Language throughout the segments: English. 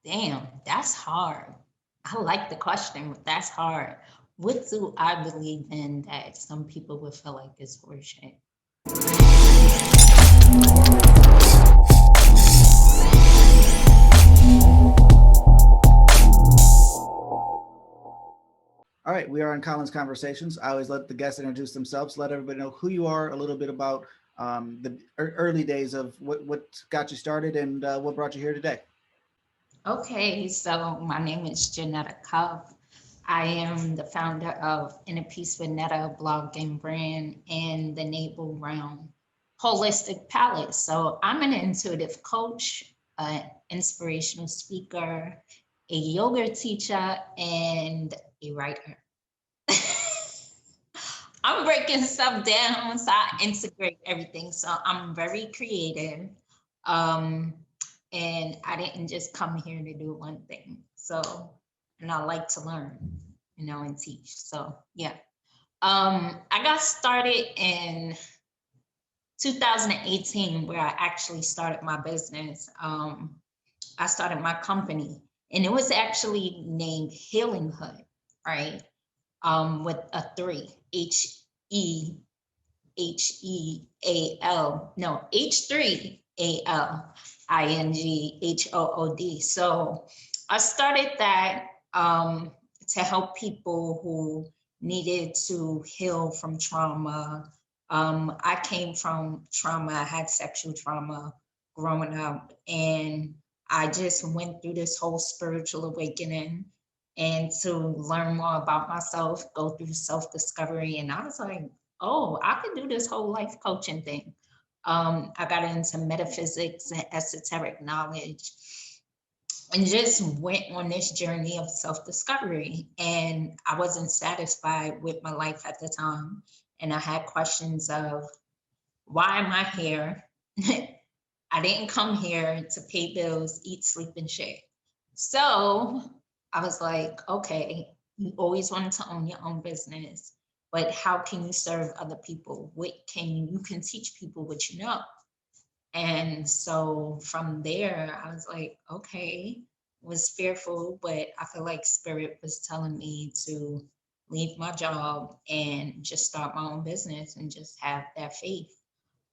Damn, that's hard. I like the question, but that's hard. What do I believe in that some people would feel like is horseshit? All right, we are on Colin's Conversations. I always let the guests introduce themselves, let everybody know who you are, a little bit about the early days of what got you started and what brought you here today. Okay, so my name is Johnetta Cuff. I am the founder of In a Piece with Netta blog and brand and the Naval Realm Holistic Palette. So I'm an intuitive coach, an inspirational speaker, a yoga teacher, and a writer. I'm breaking stuff down so I integrate everything. So I'm very creative. Um, and I didn't just come here to do one thing. So, and I like to learn, and teach. So yeah. I got started in 2018 where I actually started my business. I started my company and it was actually named Healing Hood, right? With a three, H3ALing. So I started that to help people who needed to heal from trauma. I came from trauma, I had sexual trauma growing up, and I just went through this whole spiritual awakening and to learn more about myself, go through self discovery. And I was like, oh, I could do this whole life coaching thing. I got into metaphysics and esoteric knowledge and just went on this journey of self discovery. And I wasn't satisfied with my life at the time. And I had questions of why am I here? I didn't come here to pay bills, eat, sleep, and share. So I was like, okay, you always wanted to own your own business, but how can you serve other people? What can you can teach people what you know? And so from there, I was like, okay, was fearful, but I feel like spirit was telling me to leave my job and just start my own business and just have that faith.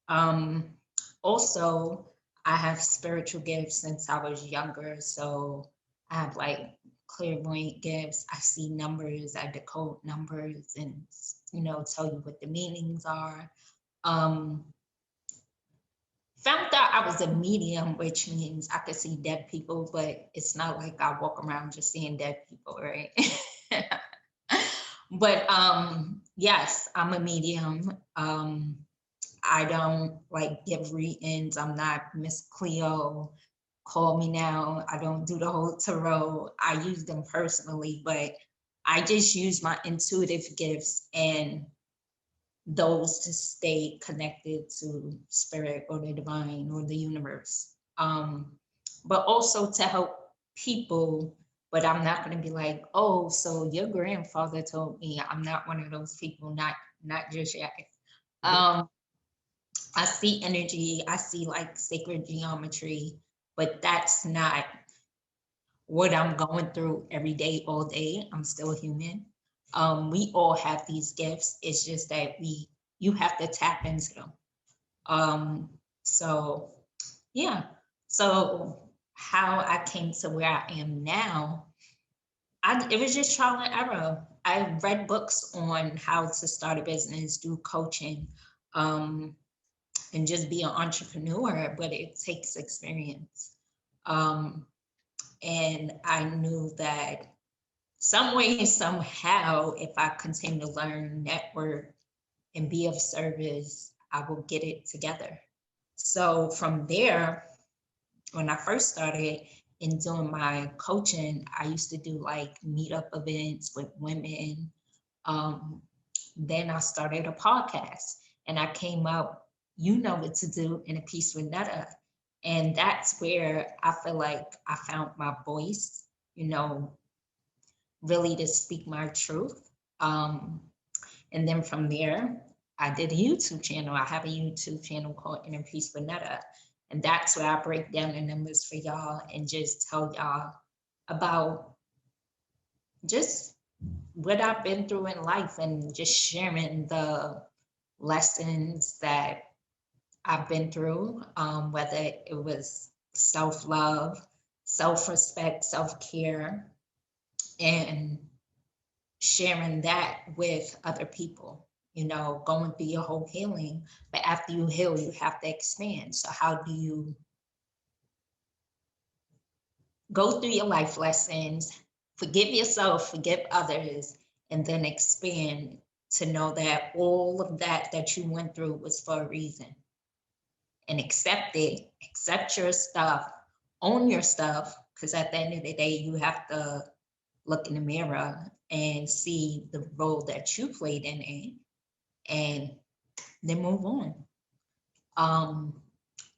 Um, Also, I have spiritual gifts since I was younger. So I have like clairvoyant gifts. I see numbers, I decode numbers and, tell you what the meanings are. Um, Found out I was a medium, which means I could see dead people, but it's not like I walk around just seeing dead people, right? But yes, I'm a medium. I don't like give readings. I'm not Miss Cleo. Call me now. I don't do the whole tarot. I use them personally, but I just use my intuitive gifts and those to stay connected to spirit or the divine or the universe. But also to help people. But I'm not going to be like, oh, so your grandfather told me. I'm not one of those people. Not just yet. Um, I see energy, I see like sacred geometry, but that's not what I'm going through every day, all day. I'm still human. We all have these gifts. It's just that you have to tap into them. Um, so yeah. So how I came to where I am now, it was just trial and error. I read books on how to start a business, do coaching. Um, and just be an entrepreneur, but it takes experience. Um, and I knew that some way, somehow, if I continue to learn, network, and be of service, I will get it together. So from there, when I first started in doing my coaching, I used to do like meetup events with women. Um, then I started a podcast and I came up, you know what to do in a piece with Netta. And that's where I feel like I found my voice, you know, really to speak my truth. Um, and then from there, I did a YouTube channel. I have a YouTube channel called In a Piece with Netta. And that's where I break down the numbers for y'all and just tell y'all about just what I've been through in life and just sharing the lessons that I've been through, whether it was self-love, self-respect, self-care, and sharing that with other people, going through your whole healing. But after you heal, you have to expand. So how do you go through your life lessons, forgive yourself, forgive others, and then expand to know that all of that you went through was for a reason? And accept it, accept your stuff, own your stuff, because at the end of the day, you have to look in the mirror and see the role that you played in it, and then move on,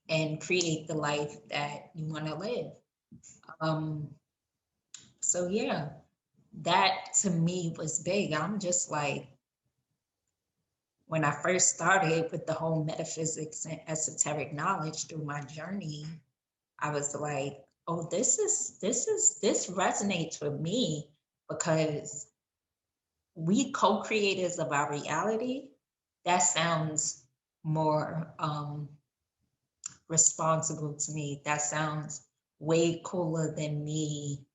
and create the life that you want to live. Um, so yeah, that to me was big. I'm just like, when I first started with the whole metaphysics and esoteric knowledge through my journey, I was like, oh, this resonates with me, because we co-creators of our reality. That sounds more responsible to me. That sounds way cooler than me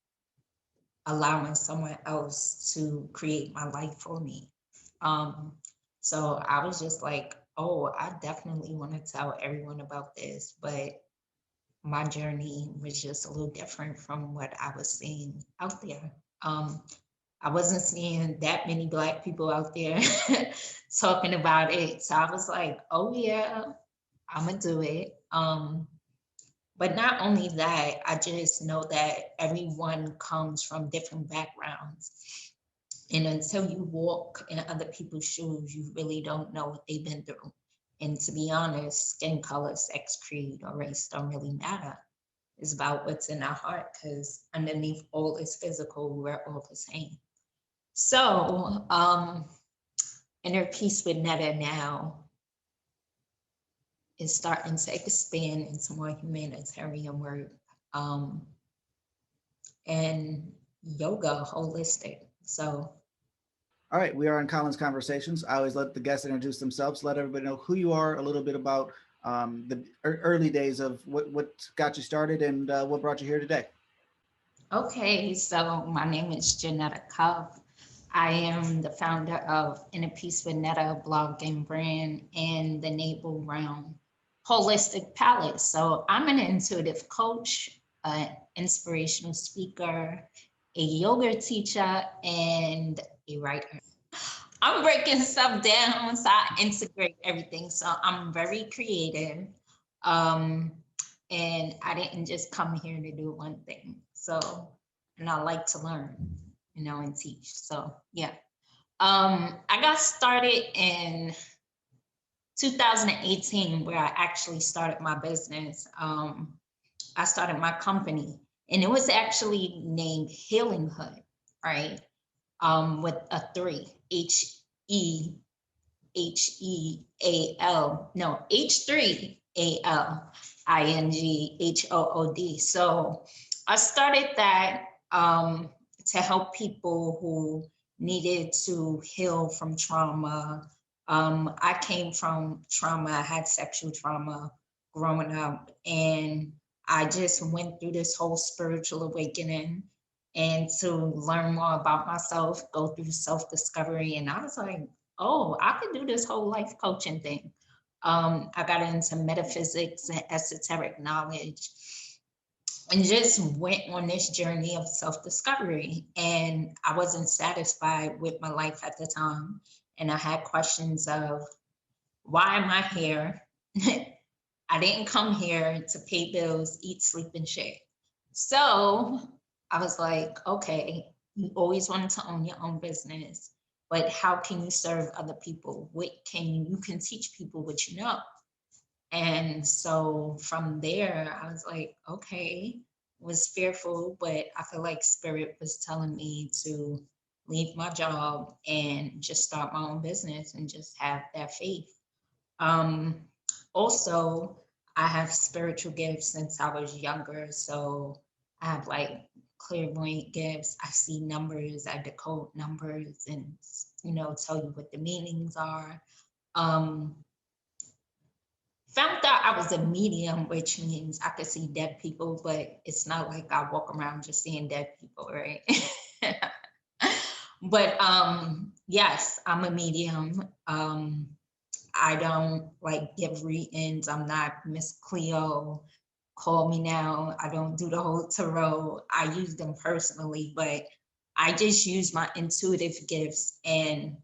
allowing someone else to create my life for me. Um, so I was just like, oh, I definitely want to tell everyone about this, but my journey was just a little different from what I was seeing out there. I wasn't seeing that many Black people out there talking about it. So I was like, oh yeah, I'm gonna do it. But not only that, I just know that everyone comes from different backgrounds. And until you walk in other people's shoes, you really don't know what they've been through. And to be honest, skin color, sex, creed, or race don't really matter. It's about what's in our heart, because underneath all is physical, we're all the same. So, Inner Peace with Netta now is starting to expand into more humanitarian work, and yoga holistic. So, All right, we are in Colin's Conversations. I always let the guests introduce themselves, let everybody know who you are, a little bit about the early days of what got you started and what brought you here today. okay, so my name is Johnetta Cuff. I am the founder of Inner Peace with Netta blog and brand, and the Naval Realm Holistic Palette. So I'm an intuitive coach, an inspirational speaker, a yoga teacher, and a writer. I'm breaking stuff down, so I integrate everything. So I'm very creative. Um, and I didn't just come here to do one thing. So, and I like to learn, and teach. So yeah. I got started in 2018, where I actually started my business. I started my company, and it was actually named Healing Hood, right? With a 3, Heal, no, H3ALINGHOOD. So I started that to help people who needed to heal from trauma. I came from trauma, I had sexual trauma growing up, and I just went through this whole spiritual awakening and to learn more about myself, go through self-discovery. And I was like, oh, I could do this whole life coaching thing. I got into metaphysics and esoteric knowledge and just went on this journey of self-discovery. And I wasn't satisfied with my life at the time. And I had questions of, why am I here? I didn't come here to pay bills, eat, sleep, and share. So I was like, okay, you always wanted to own your own business, but how can you serve other people? What can you can teach people what you know? And so from there, I was like, okay, was fearful, but I feel like spirit was telling me to leave my job and just start my own business and just have that faith. Also, I have spiritual gifts since I was younger. So I have like clairvoyant gifts. I see numbers, I decode numbers and, tell you what the meanings are. Um, Found out I was a medium, which means I could see dead people, but it's not like I walk around just seeing dead people, right? But yes, I'm a medium. I don't like give readings. I'm not Miss Cleo. Call me now. I don't do the whole tarot. I use them personally, but I just use my intuitive gifts and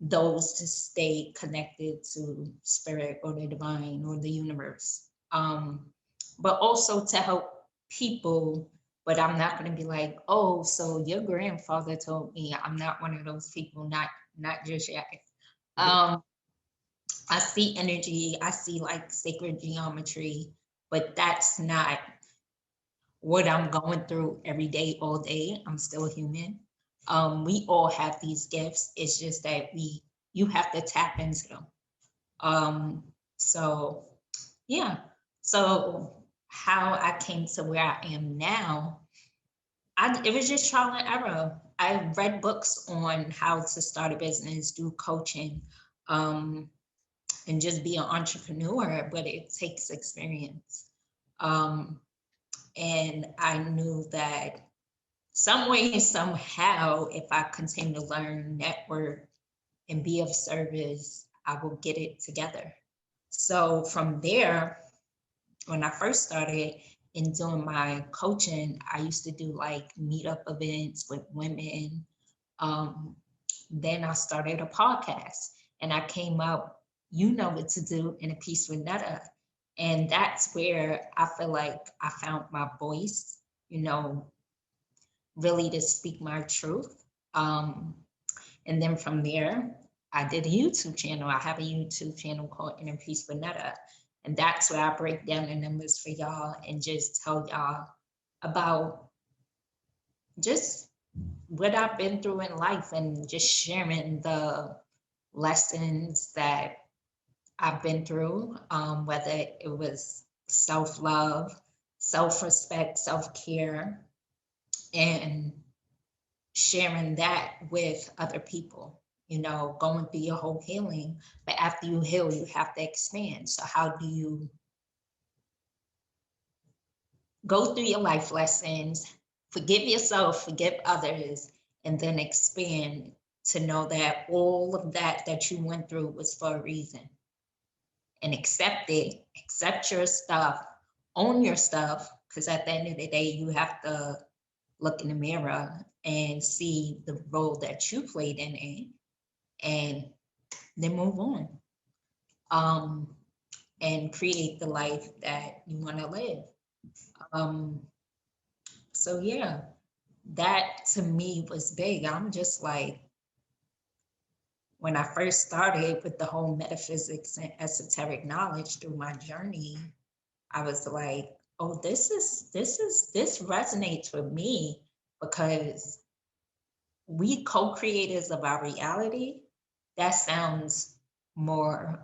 those to stay connected to spirit or the divine or the universe. But also to help people. But I'm not going to be like, oh, so your grandfather told me. I'm not one of those people. Not just yet. Um, I see energy. I see like sacred geometry, but that's not what I'm going through every day, all day. I'm still human. We all have these gifts. It's just that you have to tap into them. Um, so yeah. So how I came to where I am now, it was just trial and error. I read books on how to start a business, do coaching, um, and just be an entrepreneur, but it takes experience. Um, and I knew that some way, somehow, if I continue to learn, network, and be of service, I will get it together. So from there, when I first started in doing my coaching, I used to do like meetup events with women. Um, then I started a podcast and I came up, you know what to do in a piece with Netta. And that's where I feel like I found my voice, you know, really to speak my truth. Um, and then from there, I did a YouTube channel. I have a YouTube channel called Inner Peace with Netta. And that's where I break down the numbers for y'all and just tell y'all about just what I've been through in life and just sharing the lessons that I've been through, whether it was self love, self respect, self care, and sharing that with other people, going through your whole healing. But after you heal, you have to expand. So, how do you go through your life lessons, forgive yourself, forgive others, and then expand to know that all of that you went through was for a reason? And accept it, accept your stuff, own your stuff, because at the end of the day, you have to look in the mirror and see the role that you played in it and then move on, and create the life that you want to live. Um, so yeah, that to me was big. I'm just like, when I first started with the whole metaphysics and esoteric knowledge through my journey, I was like, oh, this resonates with me because we co-creators of our reality. That sounds more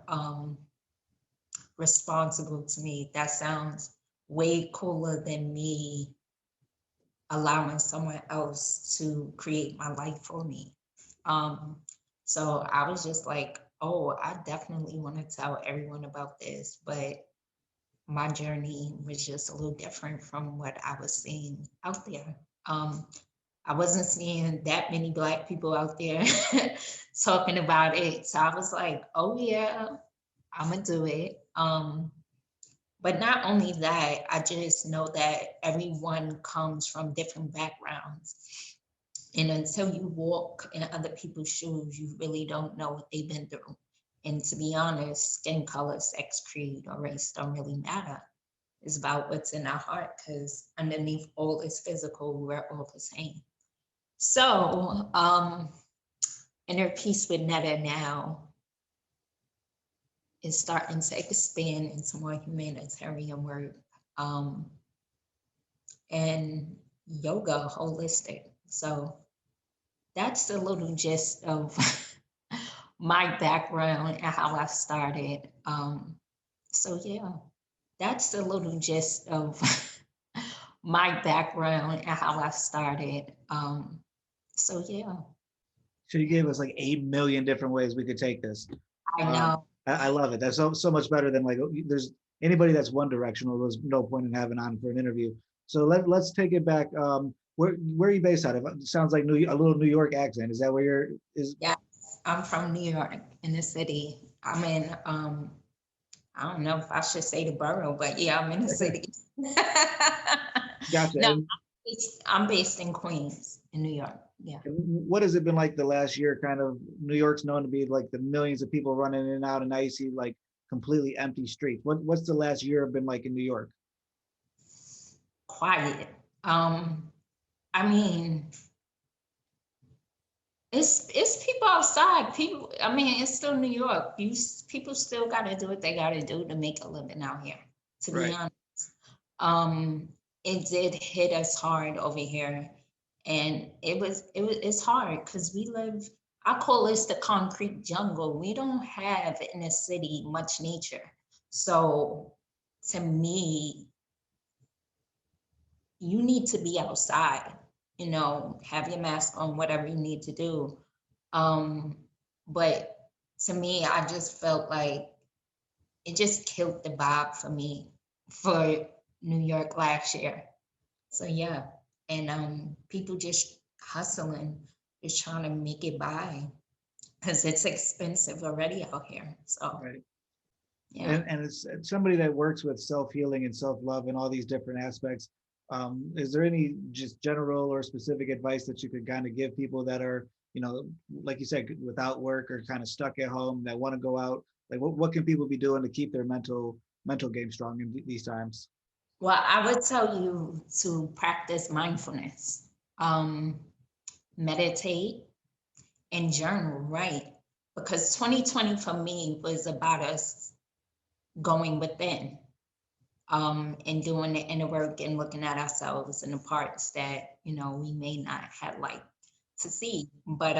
responsible to me. That sounds way cooler than me allowing someone else to create my life for me. Um, so I was just like, oh, I definitely want to tell everyone about this, but my journey was just a little different from what I was seeing out there. I wasn't seeing that many Black people out there talking about it. So I was like, oh, yeah, I'm going to do it. But not only that, I just know that everyone comes from different backgrounds. And until you walk in other people's shoes, you really don't know what they've been through. And to be honest, skin color, sex, creed, or race don't really matter. It's about what's in our heart, because underneath all is physical, we're all the same. So, Inner Peace with Netta now is starting to expand into more humanitarian work, and yoga holistic. So that's a little gist of my background and how I started. So yeah. that's a little gist of my background and how I started. So yeah, So you gave us like 8 million different ways we could take this. I Um, know. I love it. That's so much better than like there's anybody that's one directional. There's no point in having on for an interview. So let's take it back. Where are you based out of? It sounds like a little New York accent. Is that where you're? Is Yes, I'm from New York in the city. I'm in, I don't know if I should say the borough, but yeah, I'm in the city. gotcha. No, And I'm based in Queens, in New York. Yeah. what has it been like the last year? Kind of New York's known to be like the millions of people running in and out, and now you see like completely empty streets. What's the last year been like in New York? Quiet. Um, I mean, it's people outside. People, I mean, it's still New York. People still got to do what they got to do to make a living out here. To be Right. honest, it did hit us hard over here, and it's hard because we live. I call this the concrete jungle. We don't have in the city much nature, so to me, you need to be outside, have your mask on, whatever you need to do. Um, but to me, I just felt like it just killed the vibe for me for New York last year. So yeah. And people just hustling, just trying to make it by because it's expensive already out here. So Right. yeah. And it's somebody that works with self-healing and self-love and all these different aspects. Is there any just general or specific advice that you could kind of give people that are, like you said, without work or kind of stuck at home that want to go out? Like what can people be doing to keep their mental game strong in these times? Well, I would tell you to practice mindfulness, um, meditate, and journal, right? Because 2020 for me was about us going within, and doing the inner work and looking at ourselves and the parts that, we may not have liked to see. But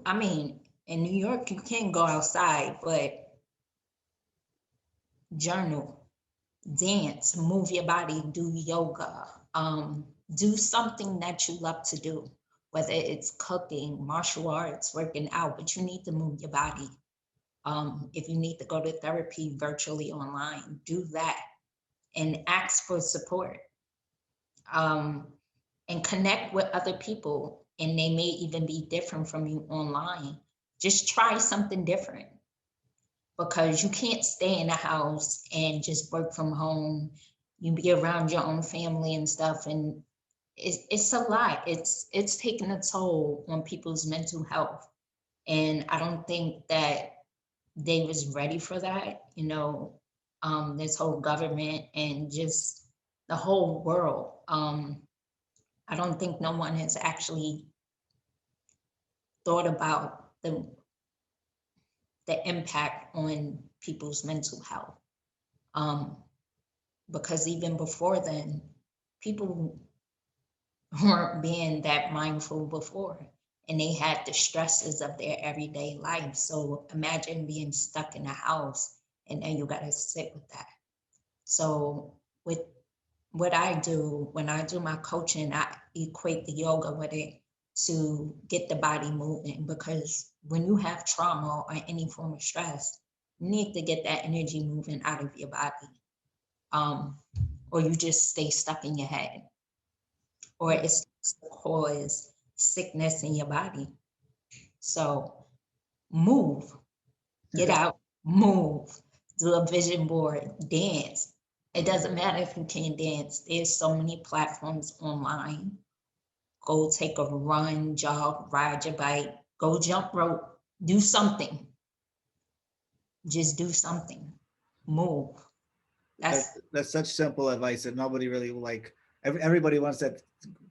I mean, in New York, you can go outside, but journal, dance, move your body, do yoga, do something that you love to do, whether it's cooking, martial arts, working out, but you need to move your body. If you need to go to therapy virtually online, do that and ask for support, um, and connect with other people. And they may even be different from you online. Just try something different because you can't stay in the house and just work from home. You be around your own family and stuff, and it's a lot. It's taking a toll on people's mental health, and I don't think that they was ready for that. This whole government and just the whole world. I don't think no one has actually thought about the impact on people's mental health. Um, because even before then, people weren't being that mindful before, and they had the stresses of their everyday life. So imagine being stuck in a house and then you got to sit with that. So with what I do when I do my coaching, I equate the yoga with it to get the body moving, because when you have trauma or any form of stress, you need to get that energy moving out of your body. Um, or you just stay stuck in your head, or Yeah. it's cause sickness in your body. So move, get out, move, do a vision board, dance. It doesn't matter if you can't dance. There's so many platforms online. Go take a run, jog, ride your bike, go jump rope, do something. Just do something. Move. That, That's that's such simple advice that nobody really like. Everybody wants that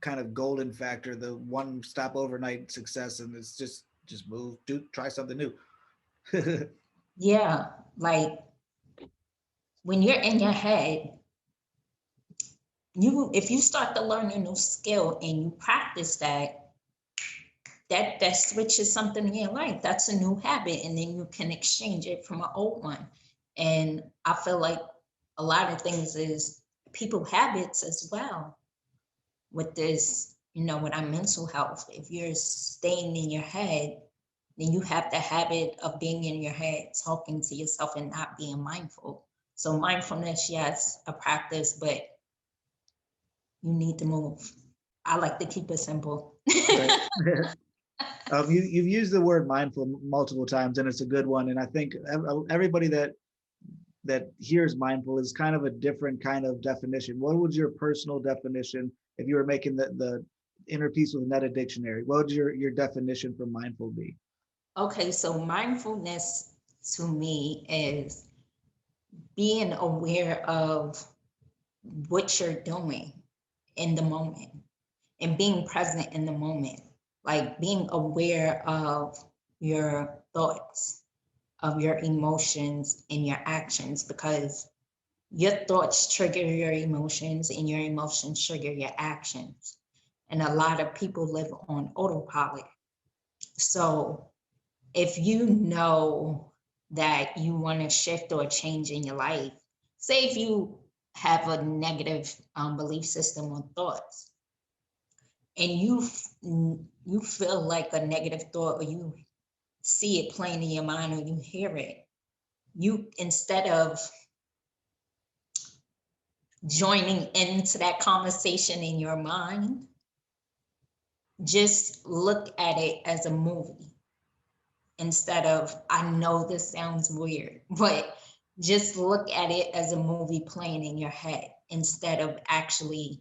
kind of golden factor, the one stop overnight success, and it's just move, try something new. yeah, like when you're in your head, if you start to learn a new skill and you practice that switches something in your life. That's a new habit, and then you can exchange it from an old one. And I feel like a lot of things is people habits as well with this, with our mental health. If you're staying in your head, then you have the habit of being in your head, talking to yourself and not being mindful. So mindfulness, yes, a practice, but you need to move. I like to keep it simple. Right. You've used the word mindful multiple times, and it's a good one. And I think everybody that hears mindful is kind of a different kind of definition. What would your personal definition, if you were making the inner peace with Meta Dictionary, what would your definition for mindful be? Okay, so mindfulness to me is being aware of what you're doing in the moment and being present in the moment, like being aware of your thoughts, of your emotions and your actions, because your thoughts trigger your emotions and your emotions trigger your actions. And a lot of people live on autopilot. So if you know that you want to shift or change in your life, say if you have a negative belief system or thoughts, and you feel like a negative thought, or you see it playing in your mind, or you hear it, you, instead of joining into that conversation in your mind, just look at it as a movie. Instead of, I know this sounds weird, but just look at it as a movie playing in your head instead of actually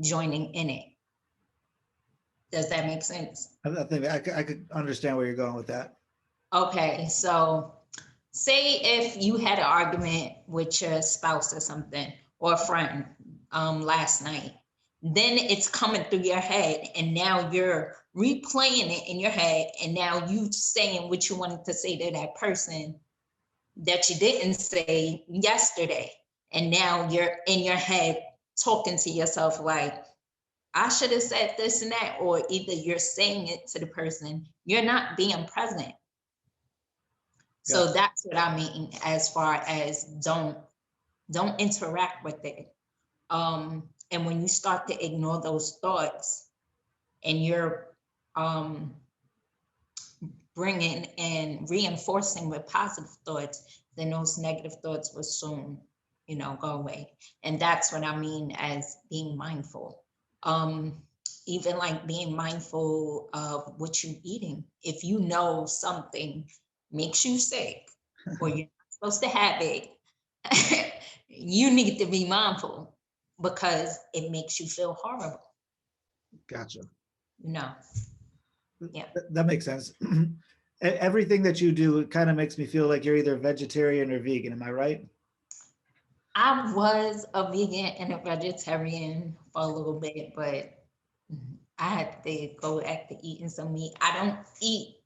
joining in it. Does that make sense? I think I could understand where you're going with that. Okay, so say if you had an argument with your spouse or something, or a friend last night, then it's coming through your head, and now you're replaying it in your head, and now you saying what you wanted to say to that person that you didn't say yesterday. And now you're in your head talking to yourself like, I should have said this and that, or either you're saying it to the person, you're not being present. So that's what I mean as far as don't interact with it. And when you start to ignore those thoughts, and you're bringing and reinforcing with positive thoughts, then those negative thoughts will soon, go away. And that's what I mean as being mindful. Even like being mindful of what you're eating. If you know something makes you sick, or you're not supposed to have it, you need to be mindful because it makes you feel horrible. Gotcha. Yeah. That makes sense. Everything that you do, it kind of makes me feel like you're either vegetarian or vegan. Am I right? I was a vegan and a vegetarian for a little bit, but I had to go back to eating some meat. I don't eat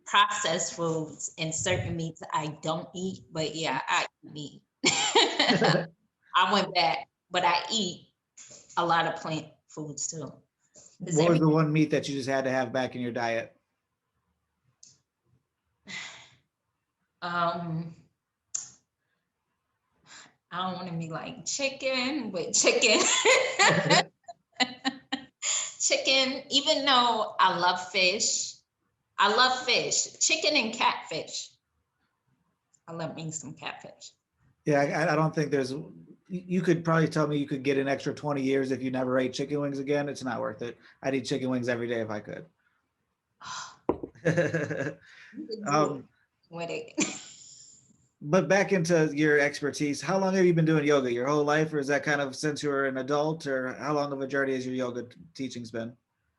processed foods, and certain meats I don't eat, but yeah, I eat meat. I went back, but I eat a lot of plant foods too. What was the one meat that you just had to have back in your diet? I don't want to be like chicken, but chicken. Chicken, even though I love fish, chicken and catfish. I love me some catfish. Yeah, I don't think there's, you could probably tell me you could get an extra 20 years if you never ate chicken wings again. It's not worth it. I'd eat chicken wings every day if I could. With it. But back into your expertise, how long have you been doing yoga? Your whole life, or is that kind of since you were an adult, or how long of a journey has your yoga teachings been?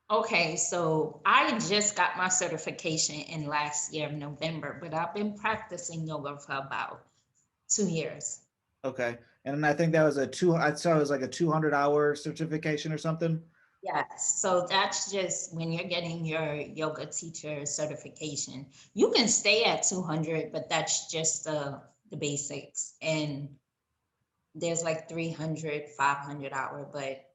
Okay, so I just got my certification in last year of November, but I've been practicing yoga for about 2 years. Okay, and I think that was I saw it was like a 200-hour certification or something. Yes, so that's just when you're getting your yoga teacher certification. You can stay at 200, but that's just the basics. And there's like 300, 500 hour, but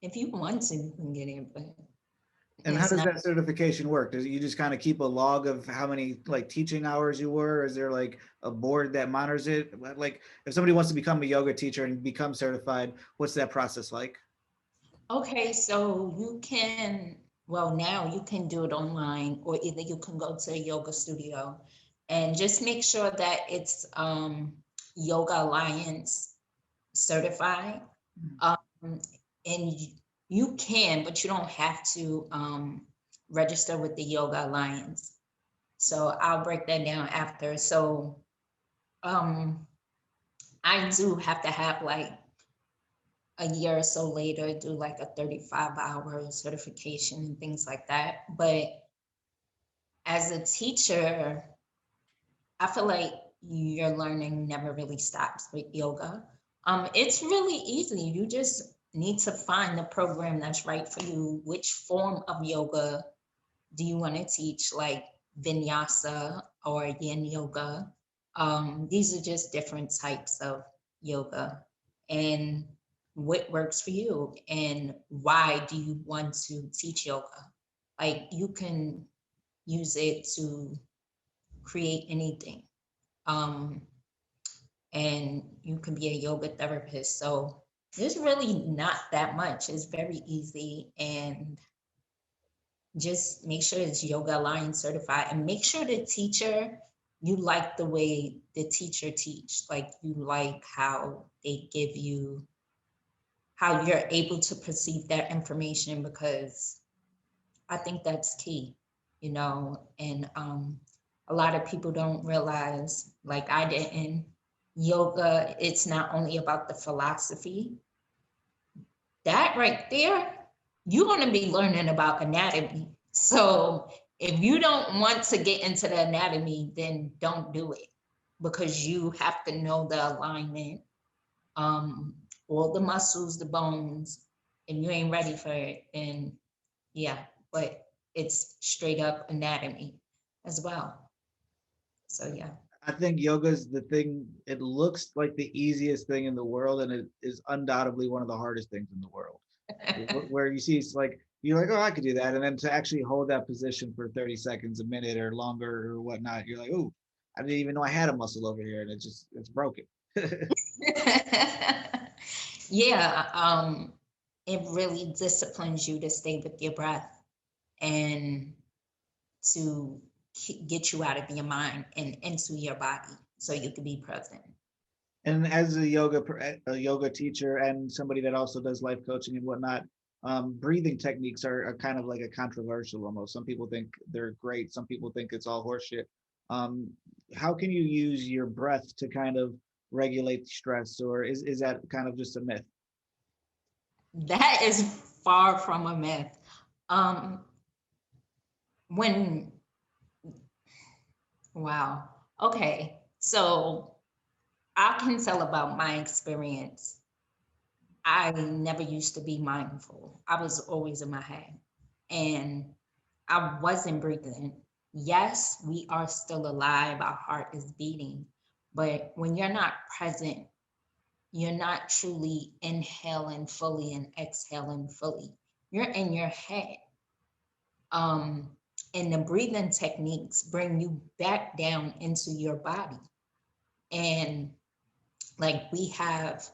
if you want to, you can get in. But And how It's does not. that certification work? Does you just kind of keep a log of how many like teaching hours you were? Is there like a board that monitors it? Like if somebody wants to become a yoga teacher and become certified, what's that process like? Okay, so you can, well, now you can do it online, or either you can go to a yoga studio and just make sure that it's Yoga Alliance certified. Um, and you can, but you don't have to register with the Yoga Alliance. So I'll break that down after. So um, I do have to have like a year or so later do like a 35-hour certification and things like that. But as a teacher, I feel like your learning never really stops with yoga. It's really easy. You just need to find the program that's right for you. Which form of yoga do you want to teach, like vinyasa or yin yoga? These are just different types of yoga, and what works for you, and why do you want to teach yoga? Like you can use it to create anything. Um, and you can be a yoga therapist. So there's really not that much. It's very easy, and just make sure it's Yoga Alliance certified, and make sure the teacher, you like the way the teacher teach, like you like how they give you, how you're able to perceive that information, because I think that's key, and a lot of people don't realize, like I didn't, yoga, it's not only about the philosophy. That right there, you're going to be learning about anatomy. So if you don't want to get into the anatomy, then don't do it, because you have to know the alignment, um, all the muscles, the bones. If you ain't ready for it, then yeah, but it's straight up anatomy as well. So yeah. I think yoga is the thing, it looks like the easiest thing in the world, and it is undoubtedly one of the hardest things in the world. Where you see it's like, you're like, oh, I could do that. And then to actually hold that position for 30 seconds, a minute or longer or whatnot, you're like, oh, I didn't even know I had a muscle over here and it's broken. Yeah, it really disciplines you to stay with your breath, and to get you out of your mind and into your body so you can be present. And as a yoga teacher and somebody that also does life coaching and whatnot, breathing techniques are kind of like a controversial almost. Some people think they're great. Some people think it's all horseshit. Um, how can you use your breath to kind of regulate stress, or is that kind of just a myth? That is far from a myth. Um, when, wow. Okay. So I can tell about my experience. I never used to be mindful. I was always in my head, and I wasn't breathing. Yes, we are still alive. Our heart is beating. But when you're not present, you're not truly inhaling fully and exhaling fully. You're in your head. Um, and the breathing techniques bring you back down into your body. And like we have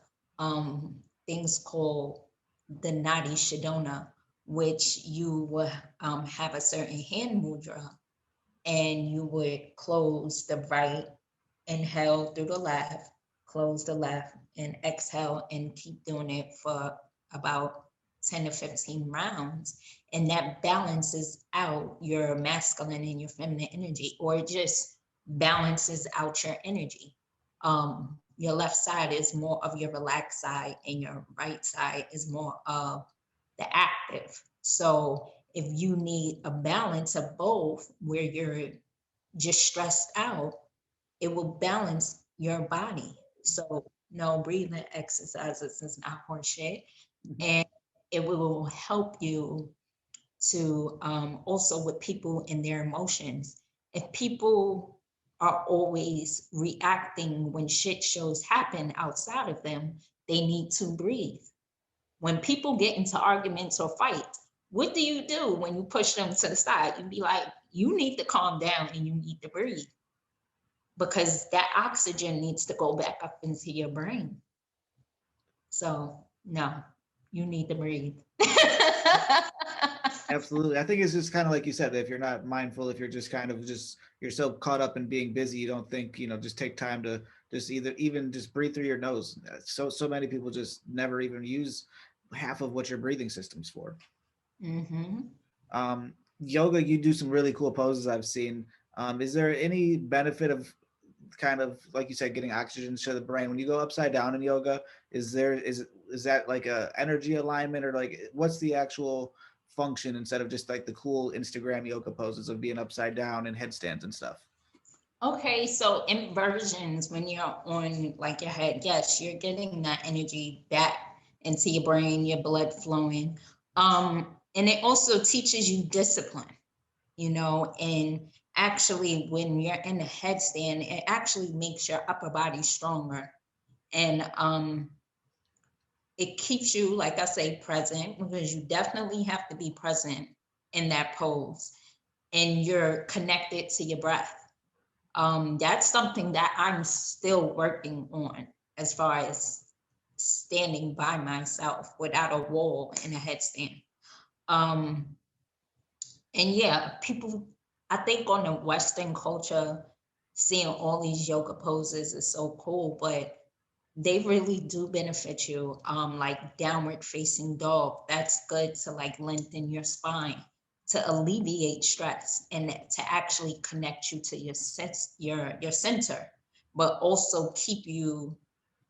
things called the Nadi Shadona, which you will have a certain hand mudra, and you would close the right, inhale through the left, close the left, and exhale, and keep doing it for about 10 to 15 rounds. And that balances out your masculine and your feminine energy, or it just balances out your energy. Your left side is more of your relaxed side, and your right side is more of the active. So if you need a balance of both, where you're just stressed out, it will balance your body. So no, breathing exercises is not horseshit, and it will help you to also with people and their emotions. If people are always reacting when shit shows happen outside of them, they need to breathe. When people get into arguments or fights, what do you do when you push them to the side? You be like, you need to calm down and you need to breathe, because that oxygen needs to go back up into your brain. So no, you need to breathe. Absolutely. I think it's just kind of like you said, if you're not mindful, if you're just kind of just you're so caught up in being busy, you don't think, just take time to just even just breathe through your nose. So many people just never even use half of what your breathing system's for. Hmm. Yoga, you do some really cool poses I've seen. Is there any benefit of kind of like you said, getting oxygen to the brain when you go upside down in yoga? Is that like a energy alignment, or like what's the actual function instead of just like the cool Instagram yoga poses of being upside down and headstands and stuff? Okay, so inversions, when you're on like your head, yes, you're getting that energy back into your brain, your blood flowing. And it also teaches you discipline, and actually when you're in a headstand, it actually makes your upper body stronger. And it keeps you, like I say, present, because you definitely have to be present in that pose, and you're connected to your breath. That's something that I'm still working on, as far as standing by myself without a wall and a headstand. Um, and yeah, people, I think on the Western culture, seeing all these yoga poses is so cool, but they really do benefit you. Like downward facing dog, that's good to like lengthen your spine, to alleviate stress, and to actually connect you to your center, but also keep you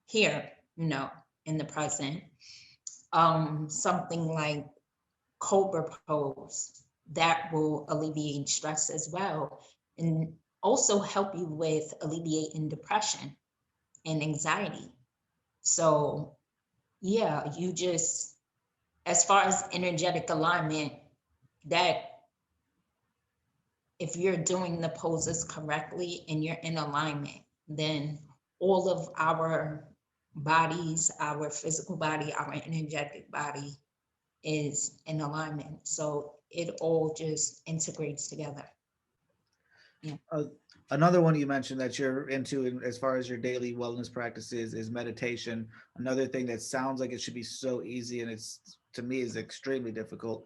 here, in the present. Something like cobra pose, that will alleviate stress as well, and also help you with alleviating depression and anxiety. So yeah, you just, as far as energetic alignment, that if you're doing the poses correctly and you're in alignment, then all of our bodies, our physical body, our energetic body is in alignment. So it all just integrates together. Yeah. Uh, Another one you mentioned that you're into as far as your daily wellness practices is meditation. Another thing that sounds like it should be so easy and it's to me is extremely difficult.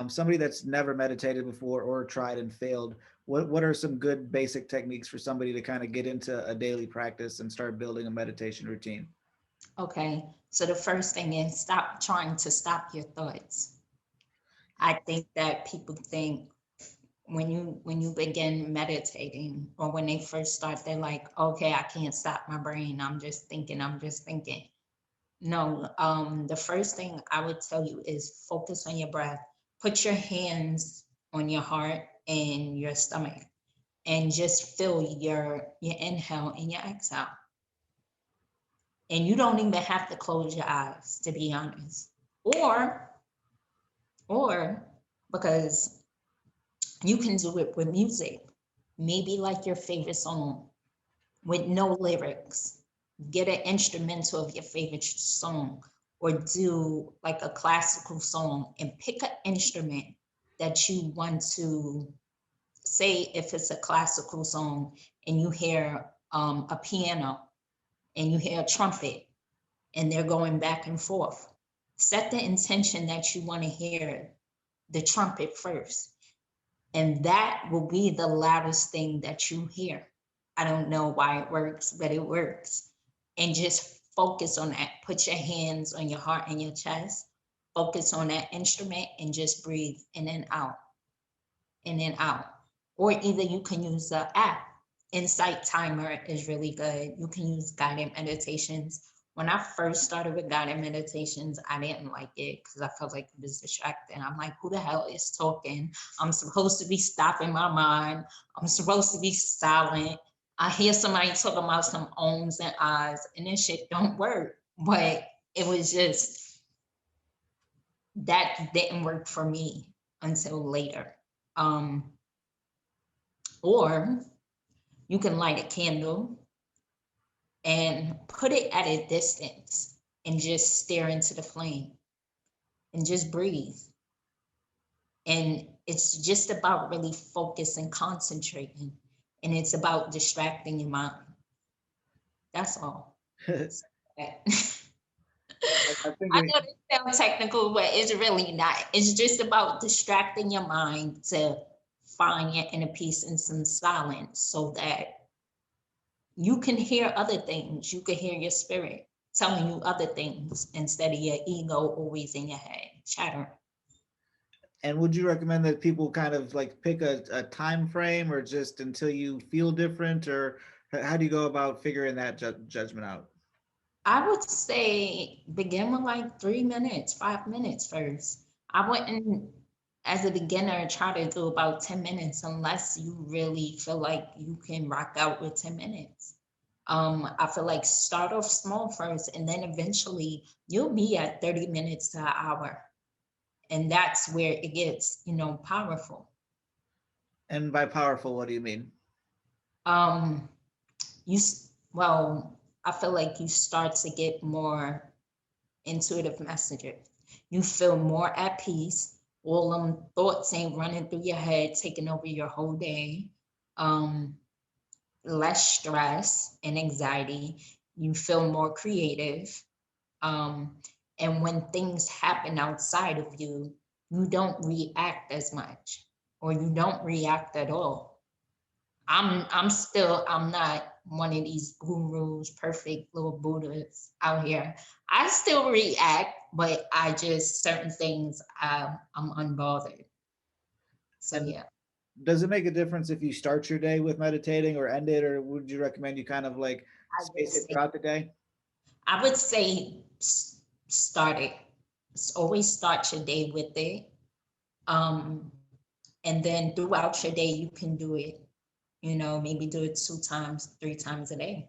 Somebody that's never meditated before or tried and failed, what are some good basic techniques for somebody to kind of get into a daily practice and start building a meditation routine? Okay. So the first thing is, stop trying to stop your thoughts. I think that people think, when you begin meditating, or when they first start, they're like, okay, I can't stop my brain, I'm just thinking. No, the first thing I would tell you is focus on your breath. Put your hands on your heart and your stomach, and just feel your inhale and your exhale. And you don't even have to close your eyes, to be honest. Or or because you can do it with music, maybe like your favorite song with no lyrics. Get an instrumental of your favorite song, or do like a classical song, and pick an instrument that you want to say. If it's a classical song and you hear a piano and you hear a trumpet and they're going back and forth, set the intention that you want to hear the trumpet first, and that will be the loudest thing that you hear. I don't know why it works, but it works. And just focus on that. Put your hands on your heart and your chest. Focus on that instrument and just breathe in and out, in and out. Or either you can use the app. Insight Timer is really good. You can use guided meditations. When I first started with guided meditations, I didn't like it because I felt like it was distracting. I'm like, who the hell is talking? I'm supposed to be stopping my mind. I'm supposed to be silent. I hear somebody talking about some ohms and ahs, and this shit don't work. But it was just, that didn't work for me until later. Um, or you can light a candle and put it at a distance and just stare into the flame and just breathe. And it's just about really focus and concentrating. And it's about distracting your mind. That's all. So, that- I think I know this sounds technical, but it's really not. It's just about distracting your mind to find your inner peace and some silence so that you can hear other things. You can hear your spirit telling you other things instead of your ego always in your head chattering. And would you recommend that people kind of like pick a time frame, or just until you feel different, or how do you go about figuring that judgment out? I would say begin with like 3 minutes, 5 minutes first. I wouldn't, as a beginner, try to do about 10 minutes unless you really feel like you can rock out with 10 minutes. I feel like start off small first, and then eventually you'll be at 30 minutes to an hour. And that's where it gets, powerful. And by powerful, what do you mean? Um, well, I feel like you start to get more intuitive messages. You feel more at peace. All them thoughts ain't running through your head, taking over your whole day. Um, Less stress and anxiety. You feel more creative. Um, and when things happen outside of you, you don't react as much, or you don't react at all. I'm not one of these gurus, perfect little Buddhas out here. I still react, but I just certain things I'm unbothered. So And yeah, does it make a difference if you start your day with meditating or end it, or would you recommend you kind of like I would space it say throughout the day? I would say start it. Always start your day with it. Um, and then throughout your day you can do it. Maybe do it 2 times, 3 times a day.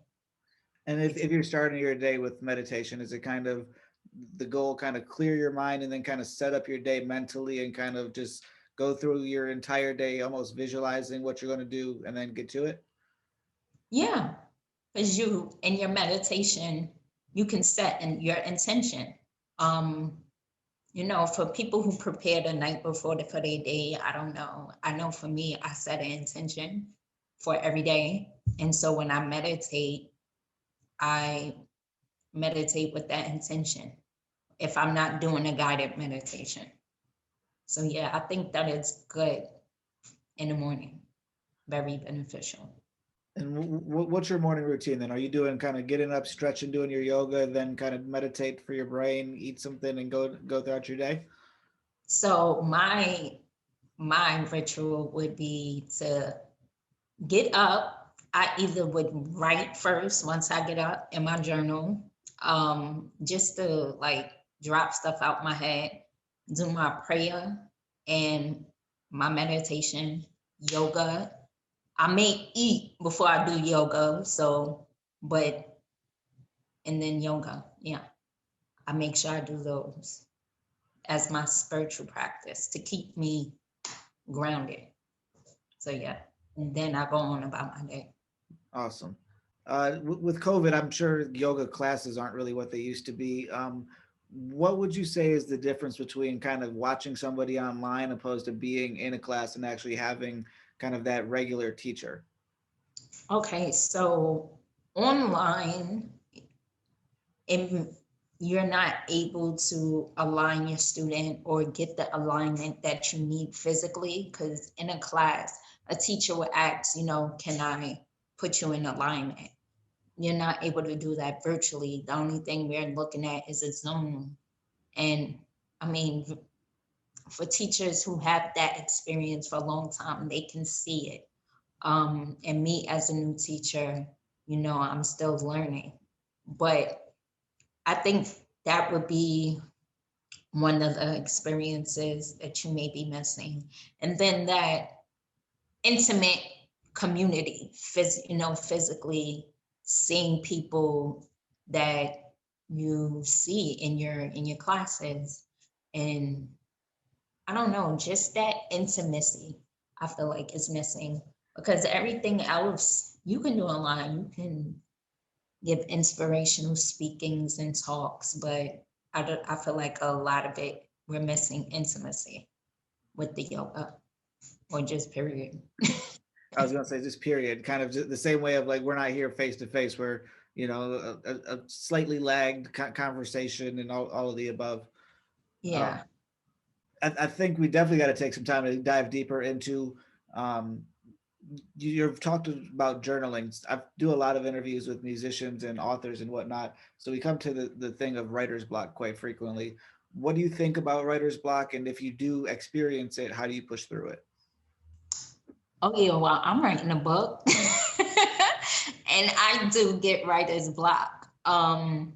And if you're starting your day with meditation, is it kind of the goal, kind of clear your mind and then kind of set up your day mentally and kind of just go through your entire day almost visualizing what you're going to do and then get to it? Yeah, because you in your meditation you can set your intention. um for people who prepare the night before for their day, I don't know, I know for me I set an intention for every day, and so when I meditate with that intention if I'm not doing a guided meditation. So yeah, I think that is good in the morning, very beneficial. And what's your morning routine then? Are you doing kind of getting up, stretching, doing your yoga, then kind of meditate for your brain, eat something, and go throughout your day? So my ritual would be to get up. I either would write first once I get up in my journal, just to like drop stuff out my head, do my prayer and my meditation, yoga. I may eat before I do yoga, but and then yoga, yeah. I make sure I do those as my spiritual practice to keep me grounded. So yeah, and then I go on about my day. Awesome. With COVID, I'm sure yoga classes aren't really what they used to be. What would you say is the difference between kind of watching somebody online opposed to being in a class and actually having kind of that regular teacher? Okay, so online, if you're not able to align your student or get the alignment that you need physically, because in a class, a teacher will ask, can I put you in alignment? You're not able to do that virtually. The only thing we're looking at is a Zoom. And I mean, for teachers who have that experience for a long time, they can see it. And me as a new teacher, I'm still learning. But I think that would be one of the experiences that you may be missing. And then that intimate community, physically seeing people that you see in your classes. And I don't know, just that intimacy I feel like is missing, because everything else you can do online. You can give inspirational speakings and talks, but I feel like a lot of it we're missing intimacy. with the yoga, or just period. I was gonna say just period, kind of just the same way of like we're not here face to face. We're a slightly lagged conversation and all of the above. Yeah. Um, I think we definitely got to take some time to dive deeper into. Um, you've talked about journaling. I do a lot of interviews with musicians and authors and whatnot. So we come to the thing of writer's block quite frequently. What do you think about writer's block? And if you do experience it, how do you push through it? Oh yeah, well, I'm writing a book. And I do get writer's block. I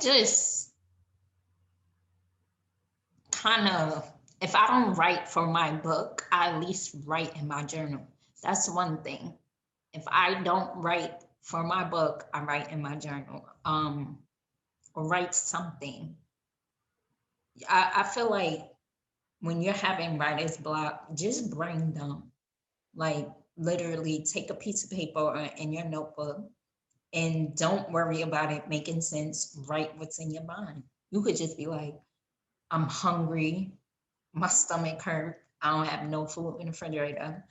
just kind of, if I don't write for my book, I at least write in my journal. That's one thing. If I don't write for my book, I write in my journal. Or write something. I feel like when you're having writer's block, just brain dump. Like literally take a piece of paper in your notebook and don't worry about it making sense. Write what's in your mind. You could just be like, I'm hungry, my stomach hurt, I don't have no food in the refrigerator.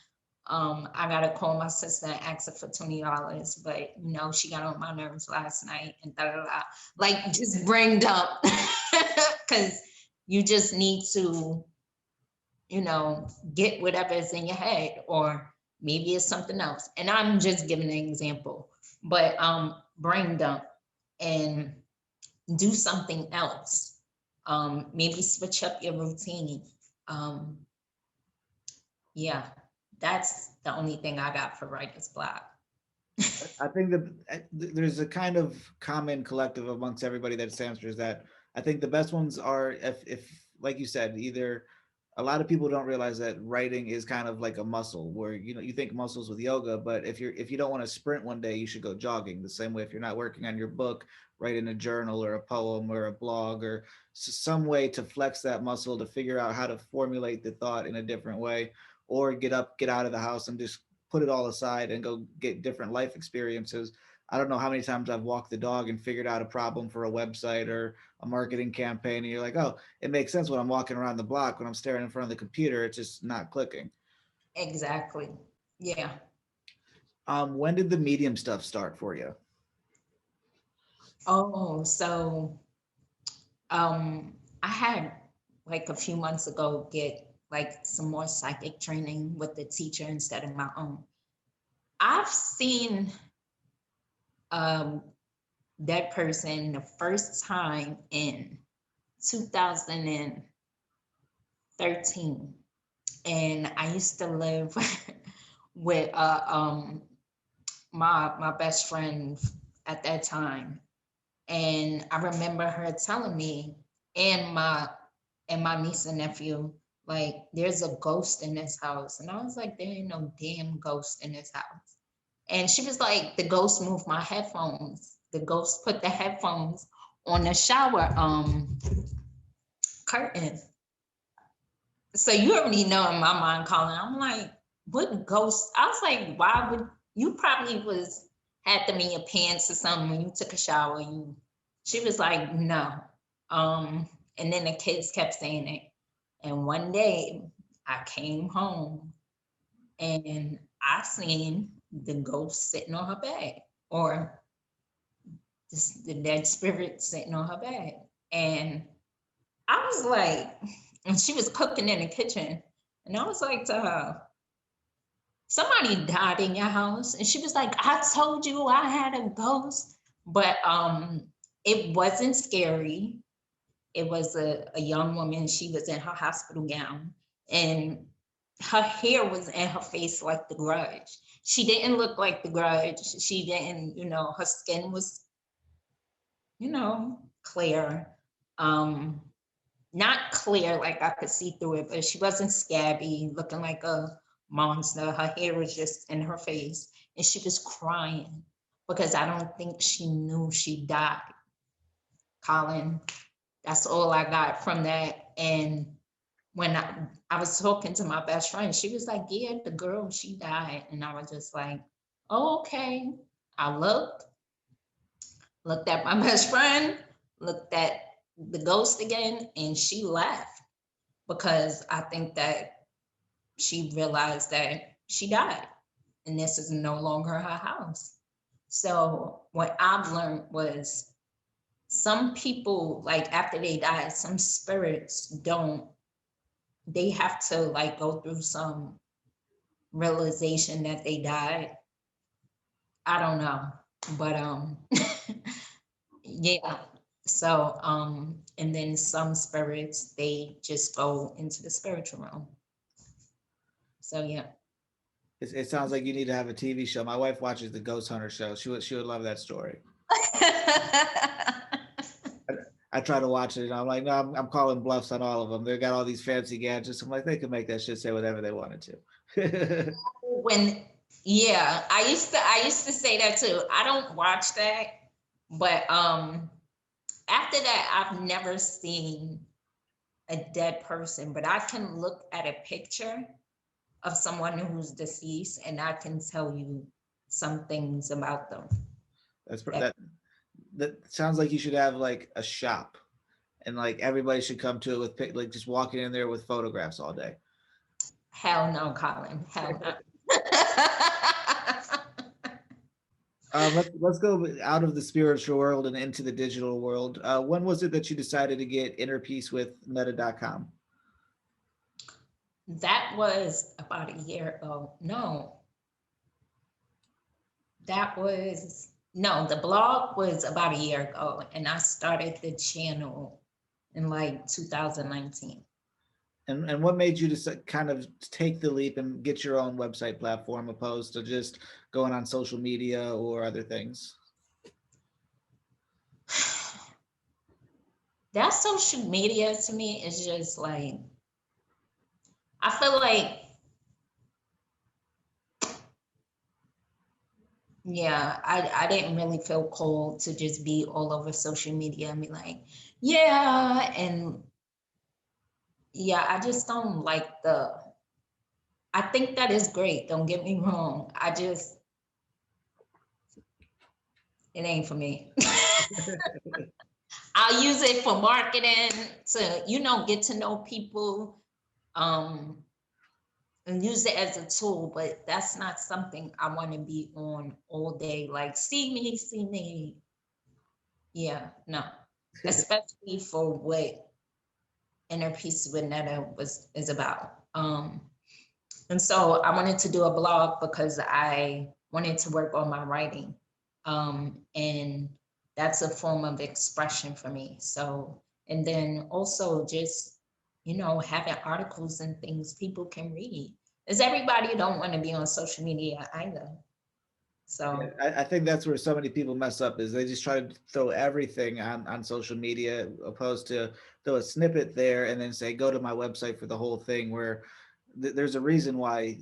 I gotta call my sister and ask her for $20, but she got on my nerves last night and da da da. Like just bring up because you just need to, get whatever is in your head, or maybe it's something else. And I'm just giving an example, but brain dump and do something else. Maybe switch up your routine. Um, yeah, that's the only thing I got for writer's block. I think that there's a kind of common collective amongst everybody that answers that. I think the best ones are if like you said, either a lot of people don't realize that writing is kind of like a muscle where you think muscles with yoga, but if you don't want to sprint one day, you should go jogging. The same way if you're not working on your book, write in a journal or a poem or a blog or some way to flex that muscle to figure out how to formulate the thought in a different way, or get out of the house and just put it all aside and go get different life experiences. I don't know how many times I've walked the dog and figured out a problem for a website or a marketing campaign. And you're like, oh, it makes sense when I'm walking around the block, when I'm staring in front of the computer, it's just not clicking. Exactly. Yeah. When did the medium stuff start for you? Oh, so I had like a few months ago get like some more psychic training with the teacher instead of my own. I've seen um that person the first time in 2013, and I used to live with my best friend at that time, and I remember her telling me and my niece and nephew, like, there's a ghost in this house. And I was like, there ain't no damn ghost in this house. And she was like, the ghost moved my headphones. The ghost put the headphones on the shower curtain. So you already know in my mind, Colin, I'm like, what ghost? I was like, why would you probably was had them in your pants or something when you took a shower? She was like, no. And then the kids kept saying it. And one day I came home and I seen the ghost sitting on her bed, or the dead spirit sitting on her bed. And I was like, and she was cooking in the kitchen. And I was like to her, somebody died in your house. And she was like, I told you I had a ghost. But it wasn't scary. It was a young woman. She was in her hospital gown, and her hair was in her face like the Grudge. She didn't look like the Grudge. She didn't, her skin was, clear. Um, Not clear like I could see through it, but she wasn't scabby, looking like a monster. Her hair was just in her face, and she was crying because I don't think she knew she died. Colin, that's all I got from that. And when I was talking to my best friend, she was like, yeah, the girl, she died. And I was just like, oh, okay. I looked at my best friend, looked at the ghost again, and she left because I think that she realized that she died and this is no longer her house. So what I've learned was some people, like after they die, some spirits don't, they have to like go through some realization that they died. I don't know, but yeah. So and then some spirits they just go into the spiritual realm. So yeah. It sounds like you need to have a TV show. My wife watches the Ghost Hunter show. She would love that story. I try to watch it and I'm like, no, I'm calling bluffs on all of them. They got all these fancy gadgets. I'm like, they could make that shit say whatever they wanted to. When yeah, I used to say that too. I don't watch that, but after that I've never seen a dead person, but I can look at a picture of someone who's deceased and I can tell you some things about them. That's That that that sounds like you should have like a shop and like everybody should come to it with like just walking in there with photographs all day. hell no, Colin. Hell no. Let's go out of the spiritual world and into the digital world. When was it that you decided to get inner peace with meta.com? That was about a year ago. No, that was no, the blog was about a year ago, and I started the channel in like 2019. And what made you decide, kind of take the leap and get your own website platform opposed to just going on social media or other things? That social media to me is just like, I feel like, yeah, I didn't really feel called to just be all over social media and be like, yeah, and yeah, I just don't like I think that is great, don't get me wrong. It ain't for me. I'll use it for marketing to, get to know people, um, and use it as a tool, but that's not something I want to be on all day. Like, see me, see me. Yeah, no. Especially for what Inner Peace with Netta is about. And so I wanted to do a blog because I wanted to work on my writing. And that's a form of expression for me. So, and then also just, having articles and things people can read. Because everybody don't want to be on social media either. Yeah, So I think that's where so many people mess up is they just try to throw everything on social media opposed to throw a snippet there and then say go to my website for the whole thing where there's a reason why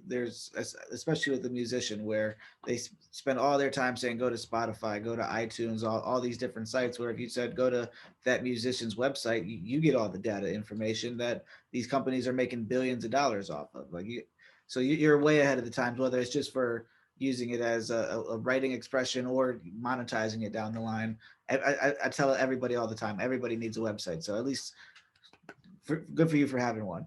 especially with the musician where they spend all their time saying go to Spotify, go to iTunes, all these different sites where if you said go to that musician's website, you get all the data information that these companies are making billions of dollars off of. So you're way ahead of the times, whether it's just for using it as a writing expression or monetizing it down the line. I tell everybody all the time, everybody needs a website. So at least good for you for having one.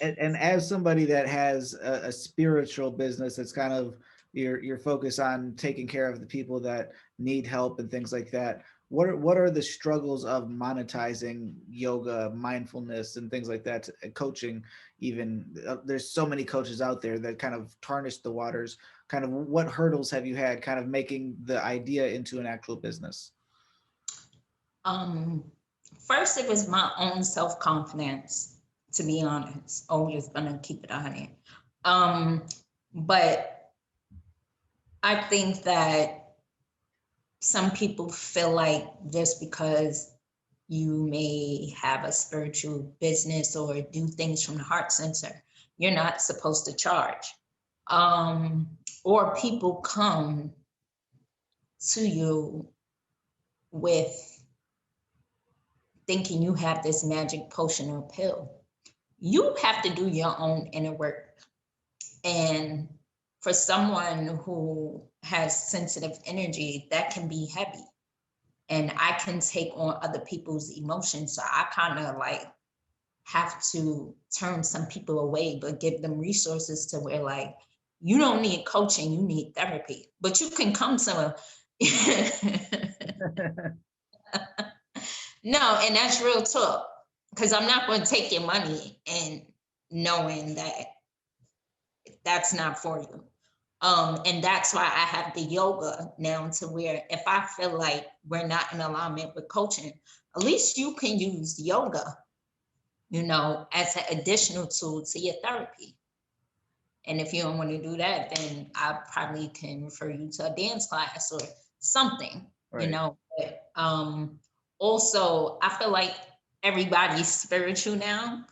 And as somebody that has a spiritual business that's kind of your focus on taking care of the people that need help and things like that, what are the struggles of monetizing yoga, mindfulness, and things like that, coaching even? There's so many coaches out there that kind of tarnish the waters. Kind of what hurdles have you had kind of making the idea into an actual business? First, it was my own self-confidence, to be honest. Oh, just gonna keep it 100. But I think that some people feel like just because you may have a spiritual business or do things from the heart center, you're not supposed to charge. Or people come to you with thinking you have this magic potion or pill. You have to do your own inner work. And for someone who has sensitive energy, that can be heavy. and I can take on other people's emotions. So I kind of like have to turn some people away, but give them resources to where like, you don't need coaching, you need therapy, but you can come to no, and that's real talk. Because I'm not going to take your money and knowing that that's not for you. And that's why I have the yoga now to where if I feel like we're not in alignment with coaching, at least you can use yoga, as an additional tool to your therapy. And if you don't want to do that, then I probably can refer you to a dance class or something, Right. But also, I feel like everybody's spiritual now.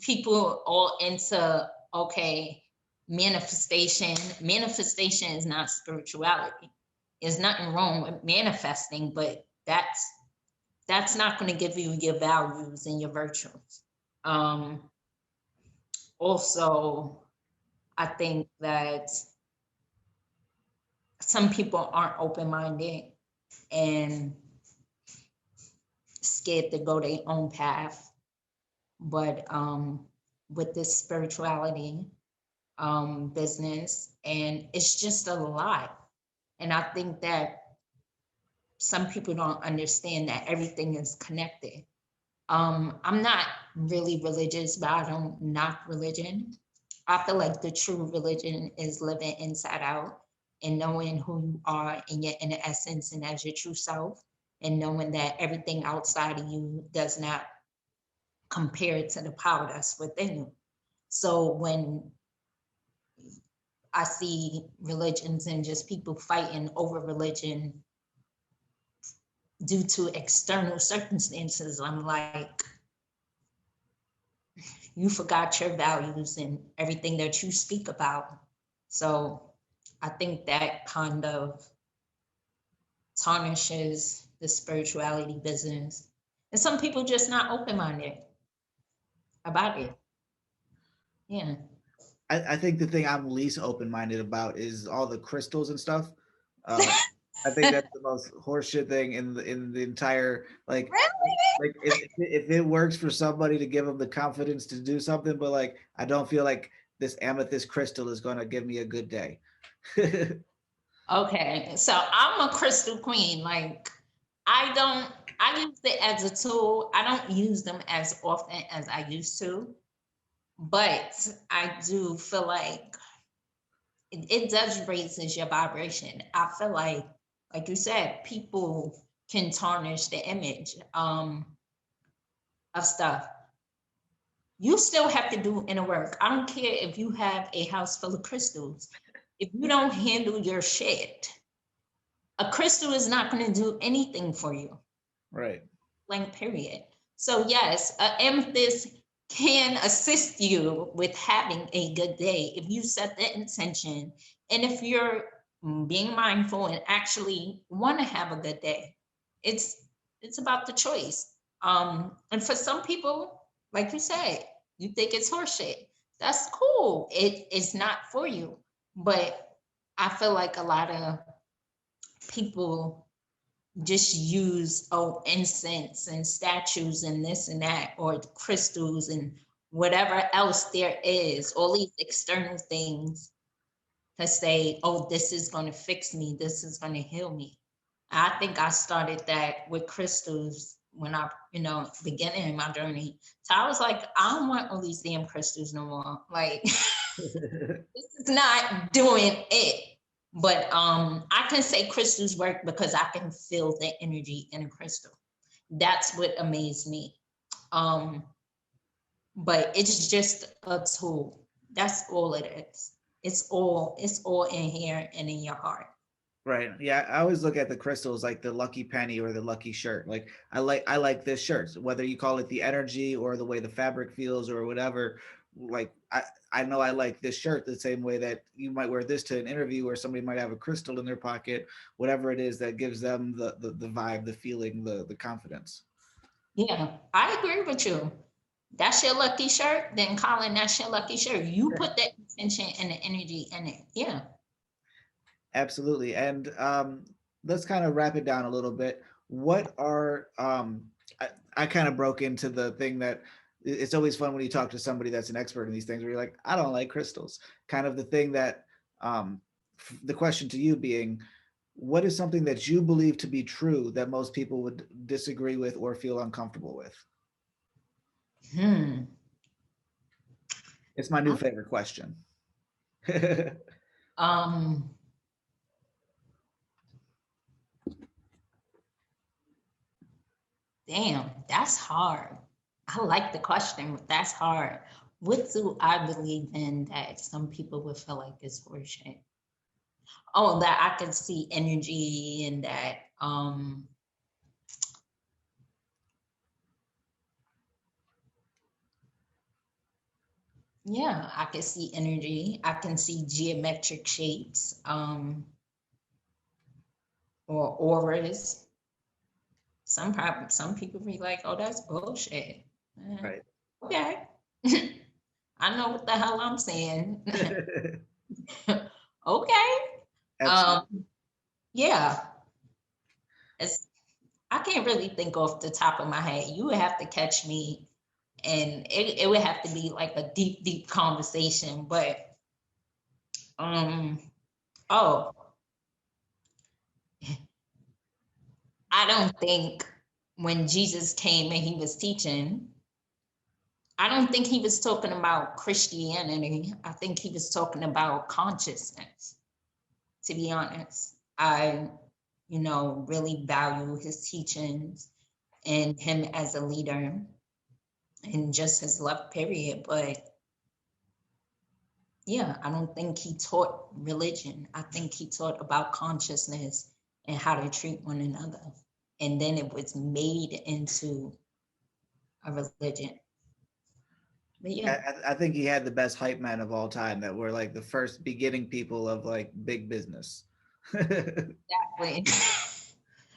People all into, okay, manifestation. Manifestation is not spirituality. There's nothing wrong with manifesting, but that's not going to give you your values and your virtues. Also, I think that some people aren't open-minded and scared to go their own path. But with this spirituality business, and it's just a lot. And I think that some people don't understand that everything is connected. I'm not really religious, but I don't knock religion. I feel like the true religion is living inside out and knowing who you are in your inner essence and as your true self, and knowing that everything outside of you does not compare to the power that's within you. So when I see religions and just people fighting over religion due to external circumstances, I'm like, you forgot your values and everything that you speak about. So I think that kind of tarnishes the spirituality business. And some people just not open-minded about it. Yeah. I think the thing I'm least open-minded about is all the crystals and stuff. Uh, I think that's the most horseshit thing in the entire like if it works for somebody to give them the confidence to do something, but like I don't feel like this amethyst crystal is going to give me a good day. Okay. So I'm a crystal queen. Like I use it as a tool. I don't use them as often as I used to, but I do feel like it does raises your vibration. I feel like you said, people can tarnish the image of stuff. You still have to do inner work. I don't care if you have a house full of crystals. If you don't handle your shit, a crystal is not going to do anything for you. Right. Blank period. So yes, an amethyst can assist you with having a good day if you set the intention and if you're being mindful and actually want to have a good day. It's about the choice. And for some people, like you said, you think it's horseshit. That's cool. It's not for you. But I feel like a lot of people just use incense and statues and this and that, or crystals and whatever else there is, all these external things to say, oh, this is going to fix me, this is going to heal me. I think I started that with crystals when I, beginning in my journey. So I was like, I don't want all these damn crystals no more. Like, this is not doing it. But I can say crystals work because I can feel the energy in a crystal. That's what amazed me. But it's just a tool. That's all it is. It's all in here and in your heart. Right. Yeah. I always look at the crystals like the lucky penny or the lucky shirt. Like I like this shirt. So whether you call it the energy or the way the fabric feels or whatever, like I know I like this shirt the same way that you might wear this to an interview or somebody might have a crystal in their pocket, whatever it is that gives them the vibe, the feeling, the confidence. Yeah, I agree with you. That's your lucky shirt, then Colin, that's your lucky shirt. You put that intention and the energy in it. Yeah. Absolutely. And let's kind of wrap it down a little bit. What are I kind of broke into the thing that it's always fun when you talk to somebody that's an expert in these things where you're like, I don't like crystals. Kind of the thing that um the question to you being, what is something that you believe to be true that most people would disagree with or feel uncomfortable with? Hmm. It's my new favorite question. Um, Damn, that's hard. I like the question, but that's hard. What do I believe in that some people would feel like is horseshit? Oh, that I can see energy and that yeah, I can see energy. I can see geometric shapes, or auras. Some people be like, oh, that's bullshit. Right. Okay. I know what the hell I'm saying. Okay. Absolutely. Um, yeah. It's I can't really think off the top of my head. You would have to catch me and it would have to be like a deep, deep conversation. But um oh, I don't think when Jesus came and he was teaching, I don't think he was talking about Christianity. I think he was talking about consciousness, to be honest. I, really value his teachings and him as a leader and just his love, period. But yeah, I don't think he taught religion. I think he taught about consciousness and how to treat one another. And then it was made into a religion. But yeah, I think he had the best hype man of all time that were like the first beginning people of like big business. exactly.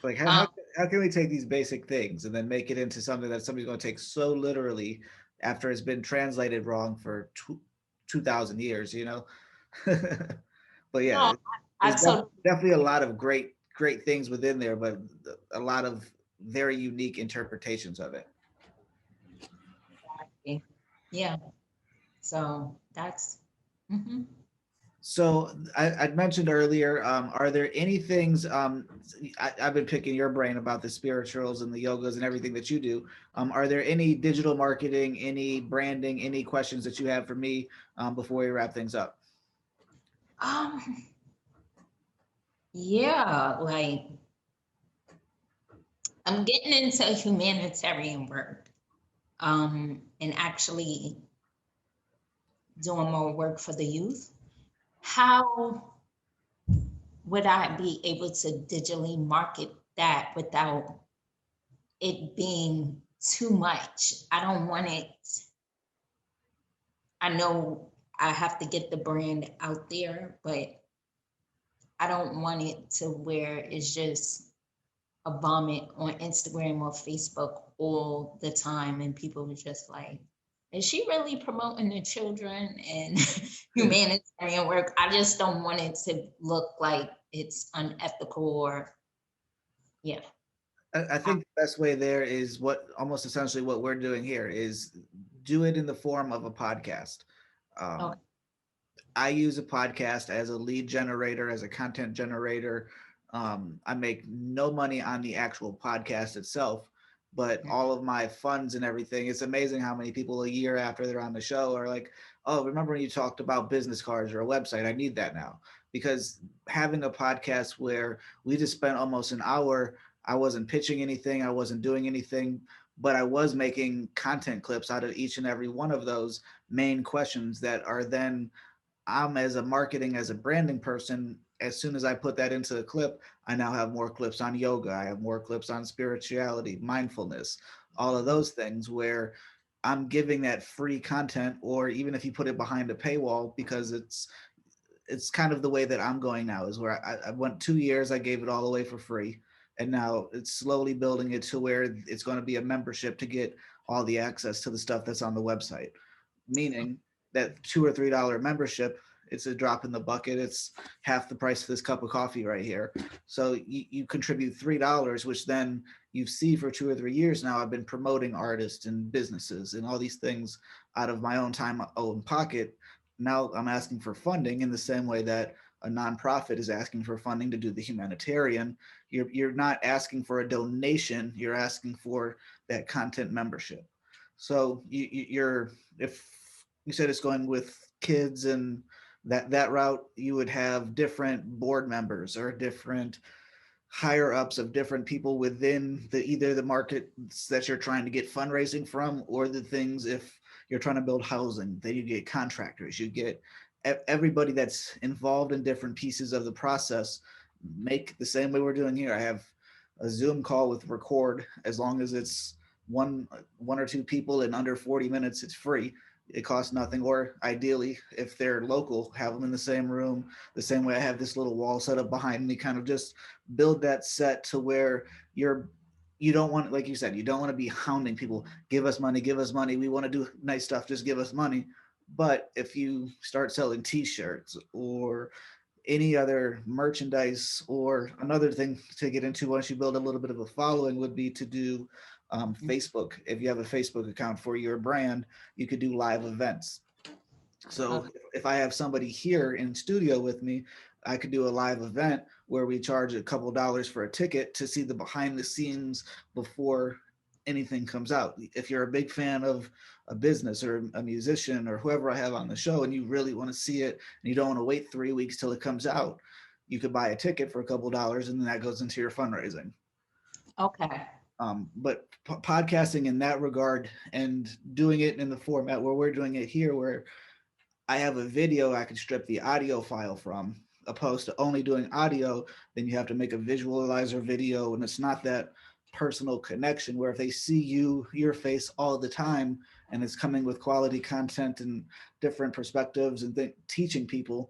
Like um, how can we take these basic things and then make it into something that somebody's going to take so literally after it's been translated wrong for 2,000 years, you know? But yeah, no, I there's totally definitely a lot of great things within there, but a lot of very unique interpretations of it. agree. Yeah. So that's mhm. So I mentioned earlier, are there any things, I've been picking your brain about the spirituals and the yogas and everything that you do. Are there any digital marketing, any branding, any questions that you have for me before we wrap things up? um yeah, like I'm getting into humanitarian work. And actually doing more work for the youth. How would I be able to digitally market that without it being too much? I don't want it. I know I have to get the brand out there, but I don't want it to where it's just a vomit on Instagram or Facebook all the time and people were just like, is she really promoting the children and humanitarian work? I just don't want it to look like it's unethical or yeah. I think the best way there is what almost essentially what we're doing here is do it in the form of a podcast. Okay. Um, I use a podcast as a lead generator, as a content generator. I make no money on the actual podcast itself, but all of my funds and everything. It's amazing how many people a year after they're on the show are like, "Oh, remember when you talked about business cards or a website? I need that now." Because having a podcast where we just spent almost an hour, I wasn't pitching anything, I wasn't doing anything, but I was making content clips out of each and every one of those main questions that are then I'm as a marketing, as a branding person, as soon as I put that into a clip, I now have more clips on yoga. I have more clips on spirituality, mindfulness, all of those things where I'm giving that free content, or even if you put it behind a paywall, because it's kind of the way that I'm going now is where I went 2 years, I gave it all away for free. And now it's slowly building it to where it's going to be a membership to get all the access to the stuff that's on the website. Meaning that $2 or $3 membership, it's a drop in the bucket. It's half the price of this cup of coffee right here. So you contribute $3, which then you see for 2 or 3 years now. I've been promoting artists and businesses and all these things out of my own time, own pocket. Now I'm asking for funding in the same way that a nonprofit is asking for funding to do the humanitarian. You're not asking for a donation. You're asking for that content membership. So you're, if you said it's going with kids and that route, you would have different board members or different higher ups of different people within the either the markets that you're trying to get fundraising from, or the things, if you're trying to build housing, then you get contractors, you get everybody that's involved in different pieces of the process. Make the same way we're doing here. I have a Zoom call with record. As long as it's one or two people in under 40 minutes, it's free. It costs nothing. Or ideally, if they're local, have them in the same room, the same way I have this little wall set up behind me. Kind of just build that set to where you don't want, like you said, you don't want to be hounding people. Give us money, give us money. We want to do nice stuff. Just give us money. But if you start selling T-shirts or any other merchandise, or another thing to get into once you build a little bit of a following would be to do Facebook. If you have a Facebook account for your brand, you could do live events. So Okay. if I have somebody here in studio with me, I could do a live event where we charge a couple dollars for a ticket to see the behind the scenes before anything comes out. If you're a big fan of a business or a musician or whoever I have on the show and you really want to see it and you don't want to wait 3 weeks till it comes out, you could buy a ticket for a couple dollars and then that goes into your fundraising. Okay. But podcasting in that regard and doing it in the format where we're doing it here, where I have a video I can strip the audio file from, opposed to only doing audio, then you have to make a visualizer video, and it's not that personal connection where if they see your face all the time and it's coming with quality content and different perspectives and teaching people,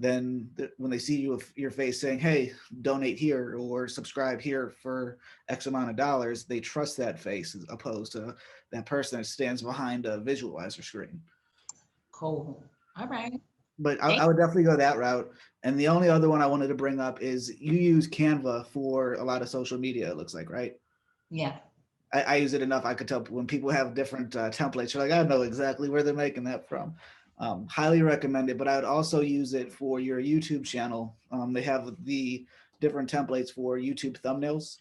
then when they see your face saying, hey, donate here or subscribe here for X amount of dollars, they trust that face as opposed to that person that stands behind a visualizer screen. Cool. All right. But I Thank. would definitely go that route. And the only other one I wanted to bring up is you use Canva for a lot of social media, it looks like, right? Yeah. I use it enough. I could tell when people have different templates, you're like, I know exactly where they're making that from. Highly recommend it. But I would also use it for your YouTube channel. They have the different templates for YouTube thumbnails.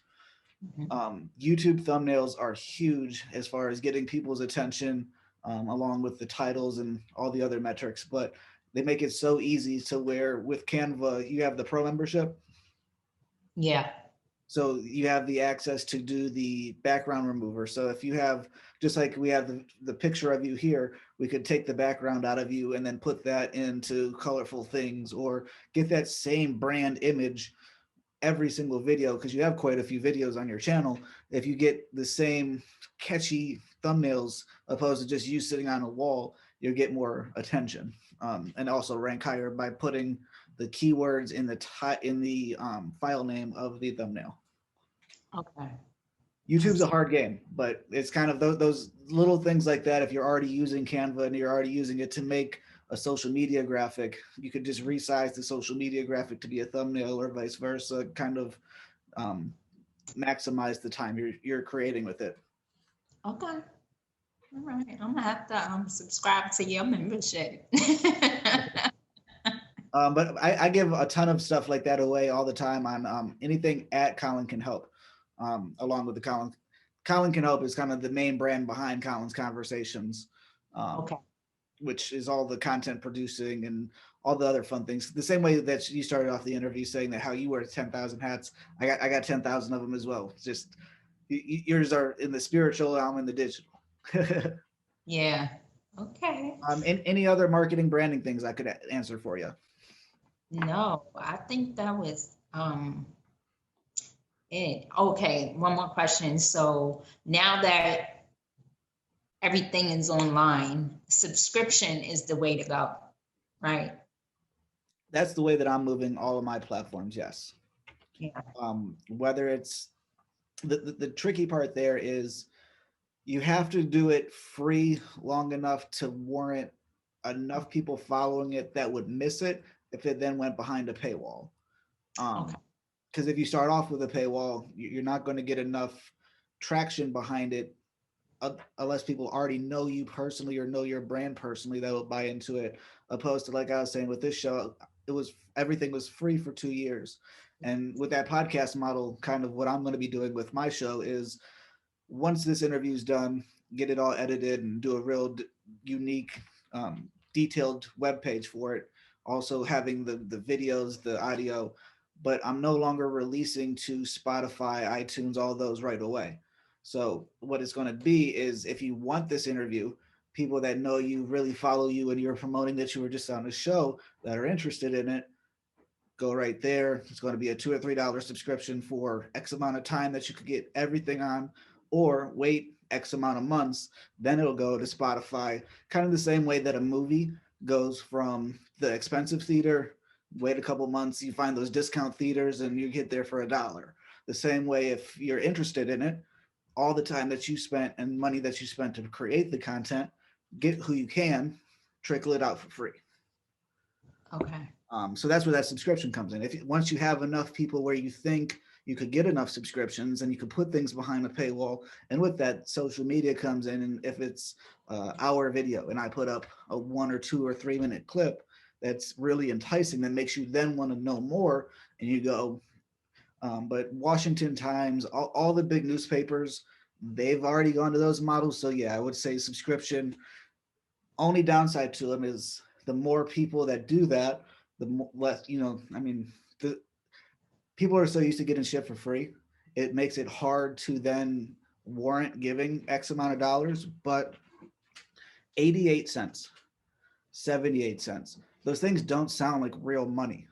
Mhm. YouTube thumbnails are huge as far as getting people's attention, along with the titles and all the other metrics. But they make it so easy to where with Canva, you have the pro membership. Yeah. So you have the access to do the background remover. So if you have, just like we have the picture of you here, we could take the background out of you and then put that into colorful things, or get that same brand image every single video, because you have quite a few videos on your channel. If you get the same catchy thumbnails opposed to just you sitting on a wall, you'll get more attention, and also rank higher by putting the keywords in the file name of the thumbnail. Okay. YouTube's a hard game, but it's kind of those little things like that. If you're already using Canva and you're already using it to make a social media graphic, you could just resize the social media graphic to be a thumbnail or vice versa, kind of um, maximize the time you're creating with it. Okay. All right. I'm gonna have to subscribe to your membership. But I give a ton of stuff like that away all the time on anything at Colin Can Help, along with the Colin Can Help is kind of the main brand behind Colin's Conversations, um, Okay. which is all the content producing and all the other fun things. The same way that you started off the interview saying that how you wear 10,000 hats, I got 10,000 of them as well. It's just yours are in the spiritual, I'm in the digital. Yeah. Okay. And any other marketing branding things I could answer for you? No, I think that was it. Okay, one more question. So now that everything is online, subscription is the way to go, right? That's the way that I'm moving all of my platforms. Yes. Yeah. Whether it's the tricky part there is you have to do it free long enough to warrant enough people following it that would miss it if it then went behind a paywall. Okay. Because if you start off with a paywall, you're not going to get enough traction behind it unless people already know you personally or know your brand personally that will buy into it. Opposed to, like I was saying with this show, it was everything was free for 2 years. And with that podcast model, kind of what I'm going to be doing with my show is once this interview is done, get it all edited and do a real unique, detailed web page for it. Also having the videos, the audio, but I'm no longer releasing to Spotify, iTunes, all those right away. So what it's going to be is if you want this interview, people that know you, really follow you, and you're promoting that you were just on a show that are interested in it, go right there. It's going to be a $2 or $3 subscription for X amount of time that you could get everything on, or wait X amount of months, then it'll go to Spotify. Kind of the same way that a movie goes from the expensive theater, wait a couple months, you find those discount theaters, and you get there for $1. The same way, if you're interested in it, all the time that you spent and money that you spent to create the content, get who you can, trickle it out for free. Okay. So that's where that subscription comes in. If once you have enough people where you think you could get enough subscriptions and you could put things behind a paywall, and with that, social media comes in. And if it's our video and I put up a 1 or 2 or 3 minute clip that's really enticing, that makes you then want to know more, and you go. But Washington Times, all the big newspapers, they've already gone to those models. So yeah, I would say subscription. Only downside to them is the more people that do that, the less, I mean, the people are so used to getting shit for free. It makes it hard to then warrant giving X amount of dollars. But 88 cents, 78 cents, those things don't sound like real money.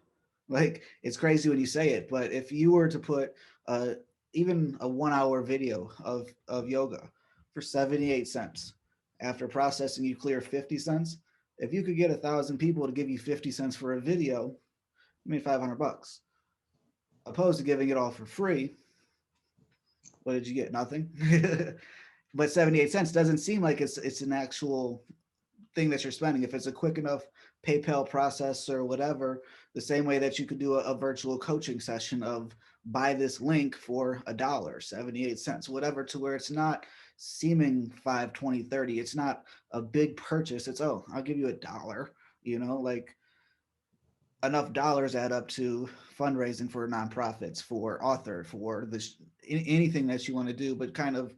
Like, it's crazy when you say it, but if you were to put uh, even a 1 hour video of yoga for 78 cents, after processing you clear 50 cents, if you could get 1,000 people to give you 50 cents for a video, you made $500. Opposed to giving it all for free, what did you get? Nothing. But 78 cents doesn't seem like it's an actual thing that you're spending. If it's a quick enough PayPal process or whatever, the same way that you could do a virtual coaching session of buy this link for $1, 78 cents, whatever, to where it's not seeming 5, 20, 30. It's not a big purchase. It's, oh, I'll give you $1. Like, enough dollars add up to fundraising for nonprofits, for author, for this, anything that you want to do, but kind of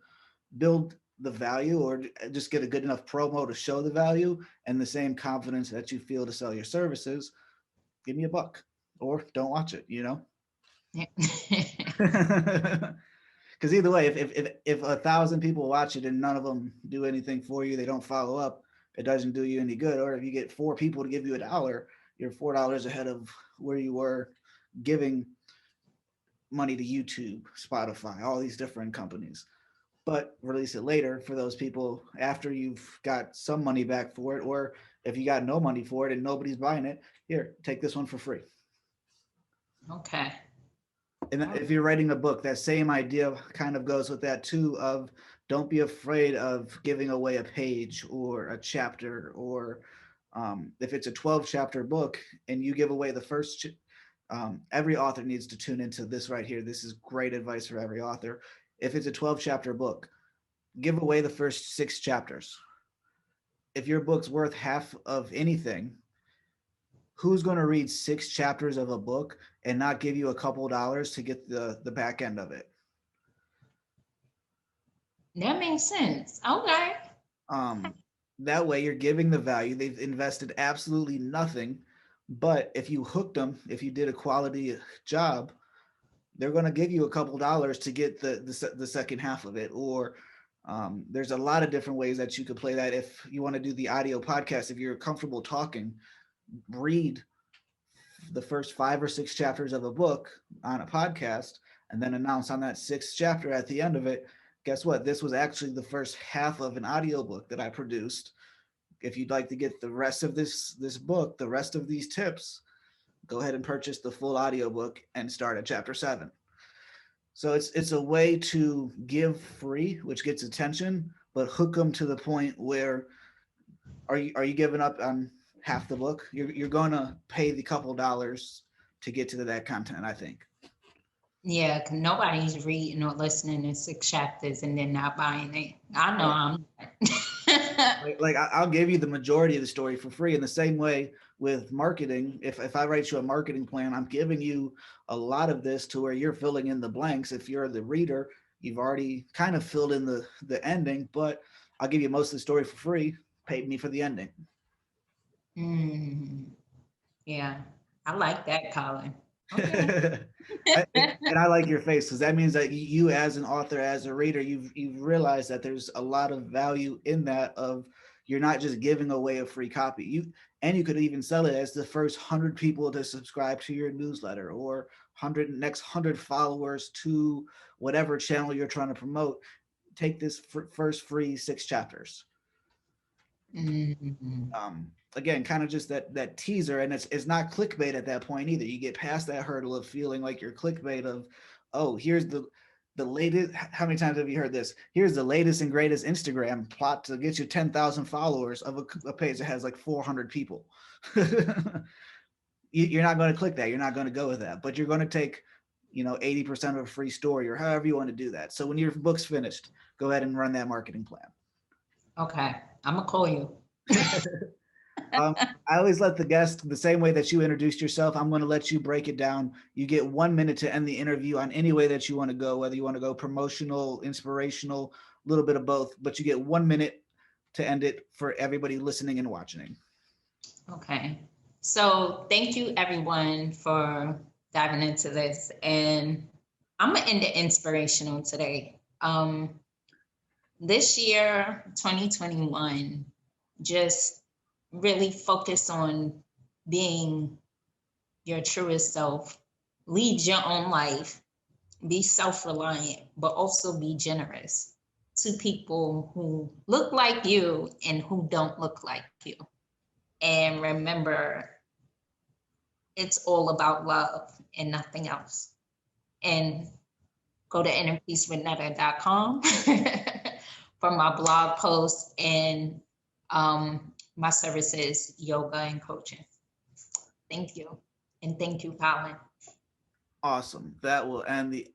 build the value, or just get a good enough promo to show the value and the same confidence that you feel to sell your services. Give me $1 or don't watch it. Yeah. Because either way, if 1,000 people watch it and none of them do anything for you, they don't follow up, it doesn't do you any good. Or if you get 4 people to give you $1, you're $4 ahead of where you were giving money to YouTube, Spotify, all these different companies. But release it later for those people after you've got some money back for it, or if you got no money for it and nobody's buying it, here, take this one for free. Okay. And Oh, if you're writing a book, that same idea kind of goes with that too, of don't be afraid of giving away a page or a chapter, or if it's a 12 chapter book and you give away the first every author needs to tune into this right here. This is great advice for every author. If it's a 12 chapter book, give away the first 6 chapters. If your book's worth half of anything, who's going to read 6 chapters of a book and not give you a couple dollars to get the back end of it? that makes sense. Okay. Um, that way you're giving the value. They've invested absolutely nothing. But if you hooked them, if you did a quality job, they're going to give you a couple dollars to get the second half of it. Or there's a lot of different ways that you could play that. If you want to do the audio podcast, if you're comfortable talking, read the first 5 or 6 chapters of a book on a podcast, and then announce on that 6th chapter at the end of it, guess what? This was actually the first half of an audiobook that I produced. If you'd like to get the rest of this book, the rest of these tips, go ahead and purchase the full audiobook and start at chapter 7. So it's a way to give free, which gets attention, but hook them to the point where Are you giving up on half the book? You're going to pay the couple dollars to get to that content, I think. Yeah, 'cause nobody's reading or listening to 6 chapters and then not buying it. I know I'm not. I'll give you the majority of the story for free. In the same way with marketing, if I write you a marketing plan, I'm giving you a lot of this to where you're filling in the blanks. If you're the reader, you've already kind of filled in the ending, but I'll give you most of the story for free. Pay me for the ending. Mm, yeah, I like that, Colin. Okay. And I like your face because that means that you, as an author, as a reader, you've realized that there's a lot of value in that. Of you're not just giving away a free copy. You could even sell it as the first 100 people to subscribe to your newsletter, or 100 followers to whatever channel you're trying to promote. Take this first free 6 chapters. Mm, Again, kind of just that teaser, and it's not clickbait at that point either. You get past that hurdle of feeling like you're clickbait of, oh, here's the latest. How many times have you heard this? Here's the latest and greatest Instagram plot to get you 10,000 followers of a page that has like 400 people. You're not going to click that. You're not going to go with that, but you're going to take 80% of a free story, or however you want to do that. So when your book's finished, go ahead and run that marketing plan. okay, I'm gonna call you. Um, I always let the guest, the same way that you introduced yourself, I'm going to let you break it down. You get 1 minute to end the interview on any way that you want to go, whether you want to go promotional, inspirational, a little bit of both, but you get 1 minute to end it for everybody listening and watching. Okay. So thank you everyone for diving into this. And I'm gonna end it inspirational today. This year, 2021, just really focus on being your truest self, lead your own life, be self-reliant, but also be generous to people who look like you and who don't look like you. And remember, it's all about love and nothing else. And go to innerpeacewithnetta.com for my blog posts and my services, yoga and coaching. Thank you. And thank you, Colin. Awesome. That will end the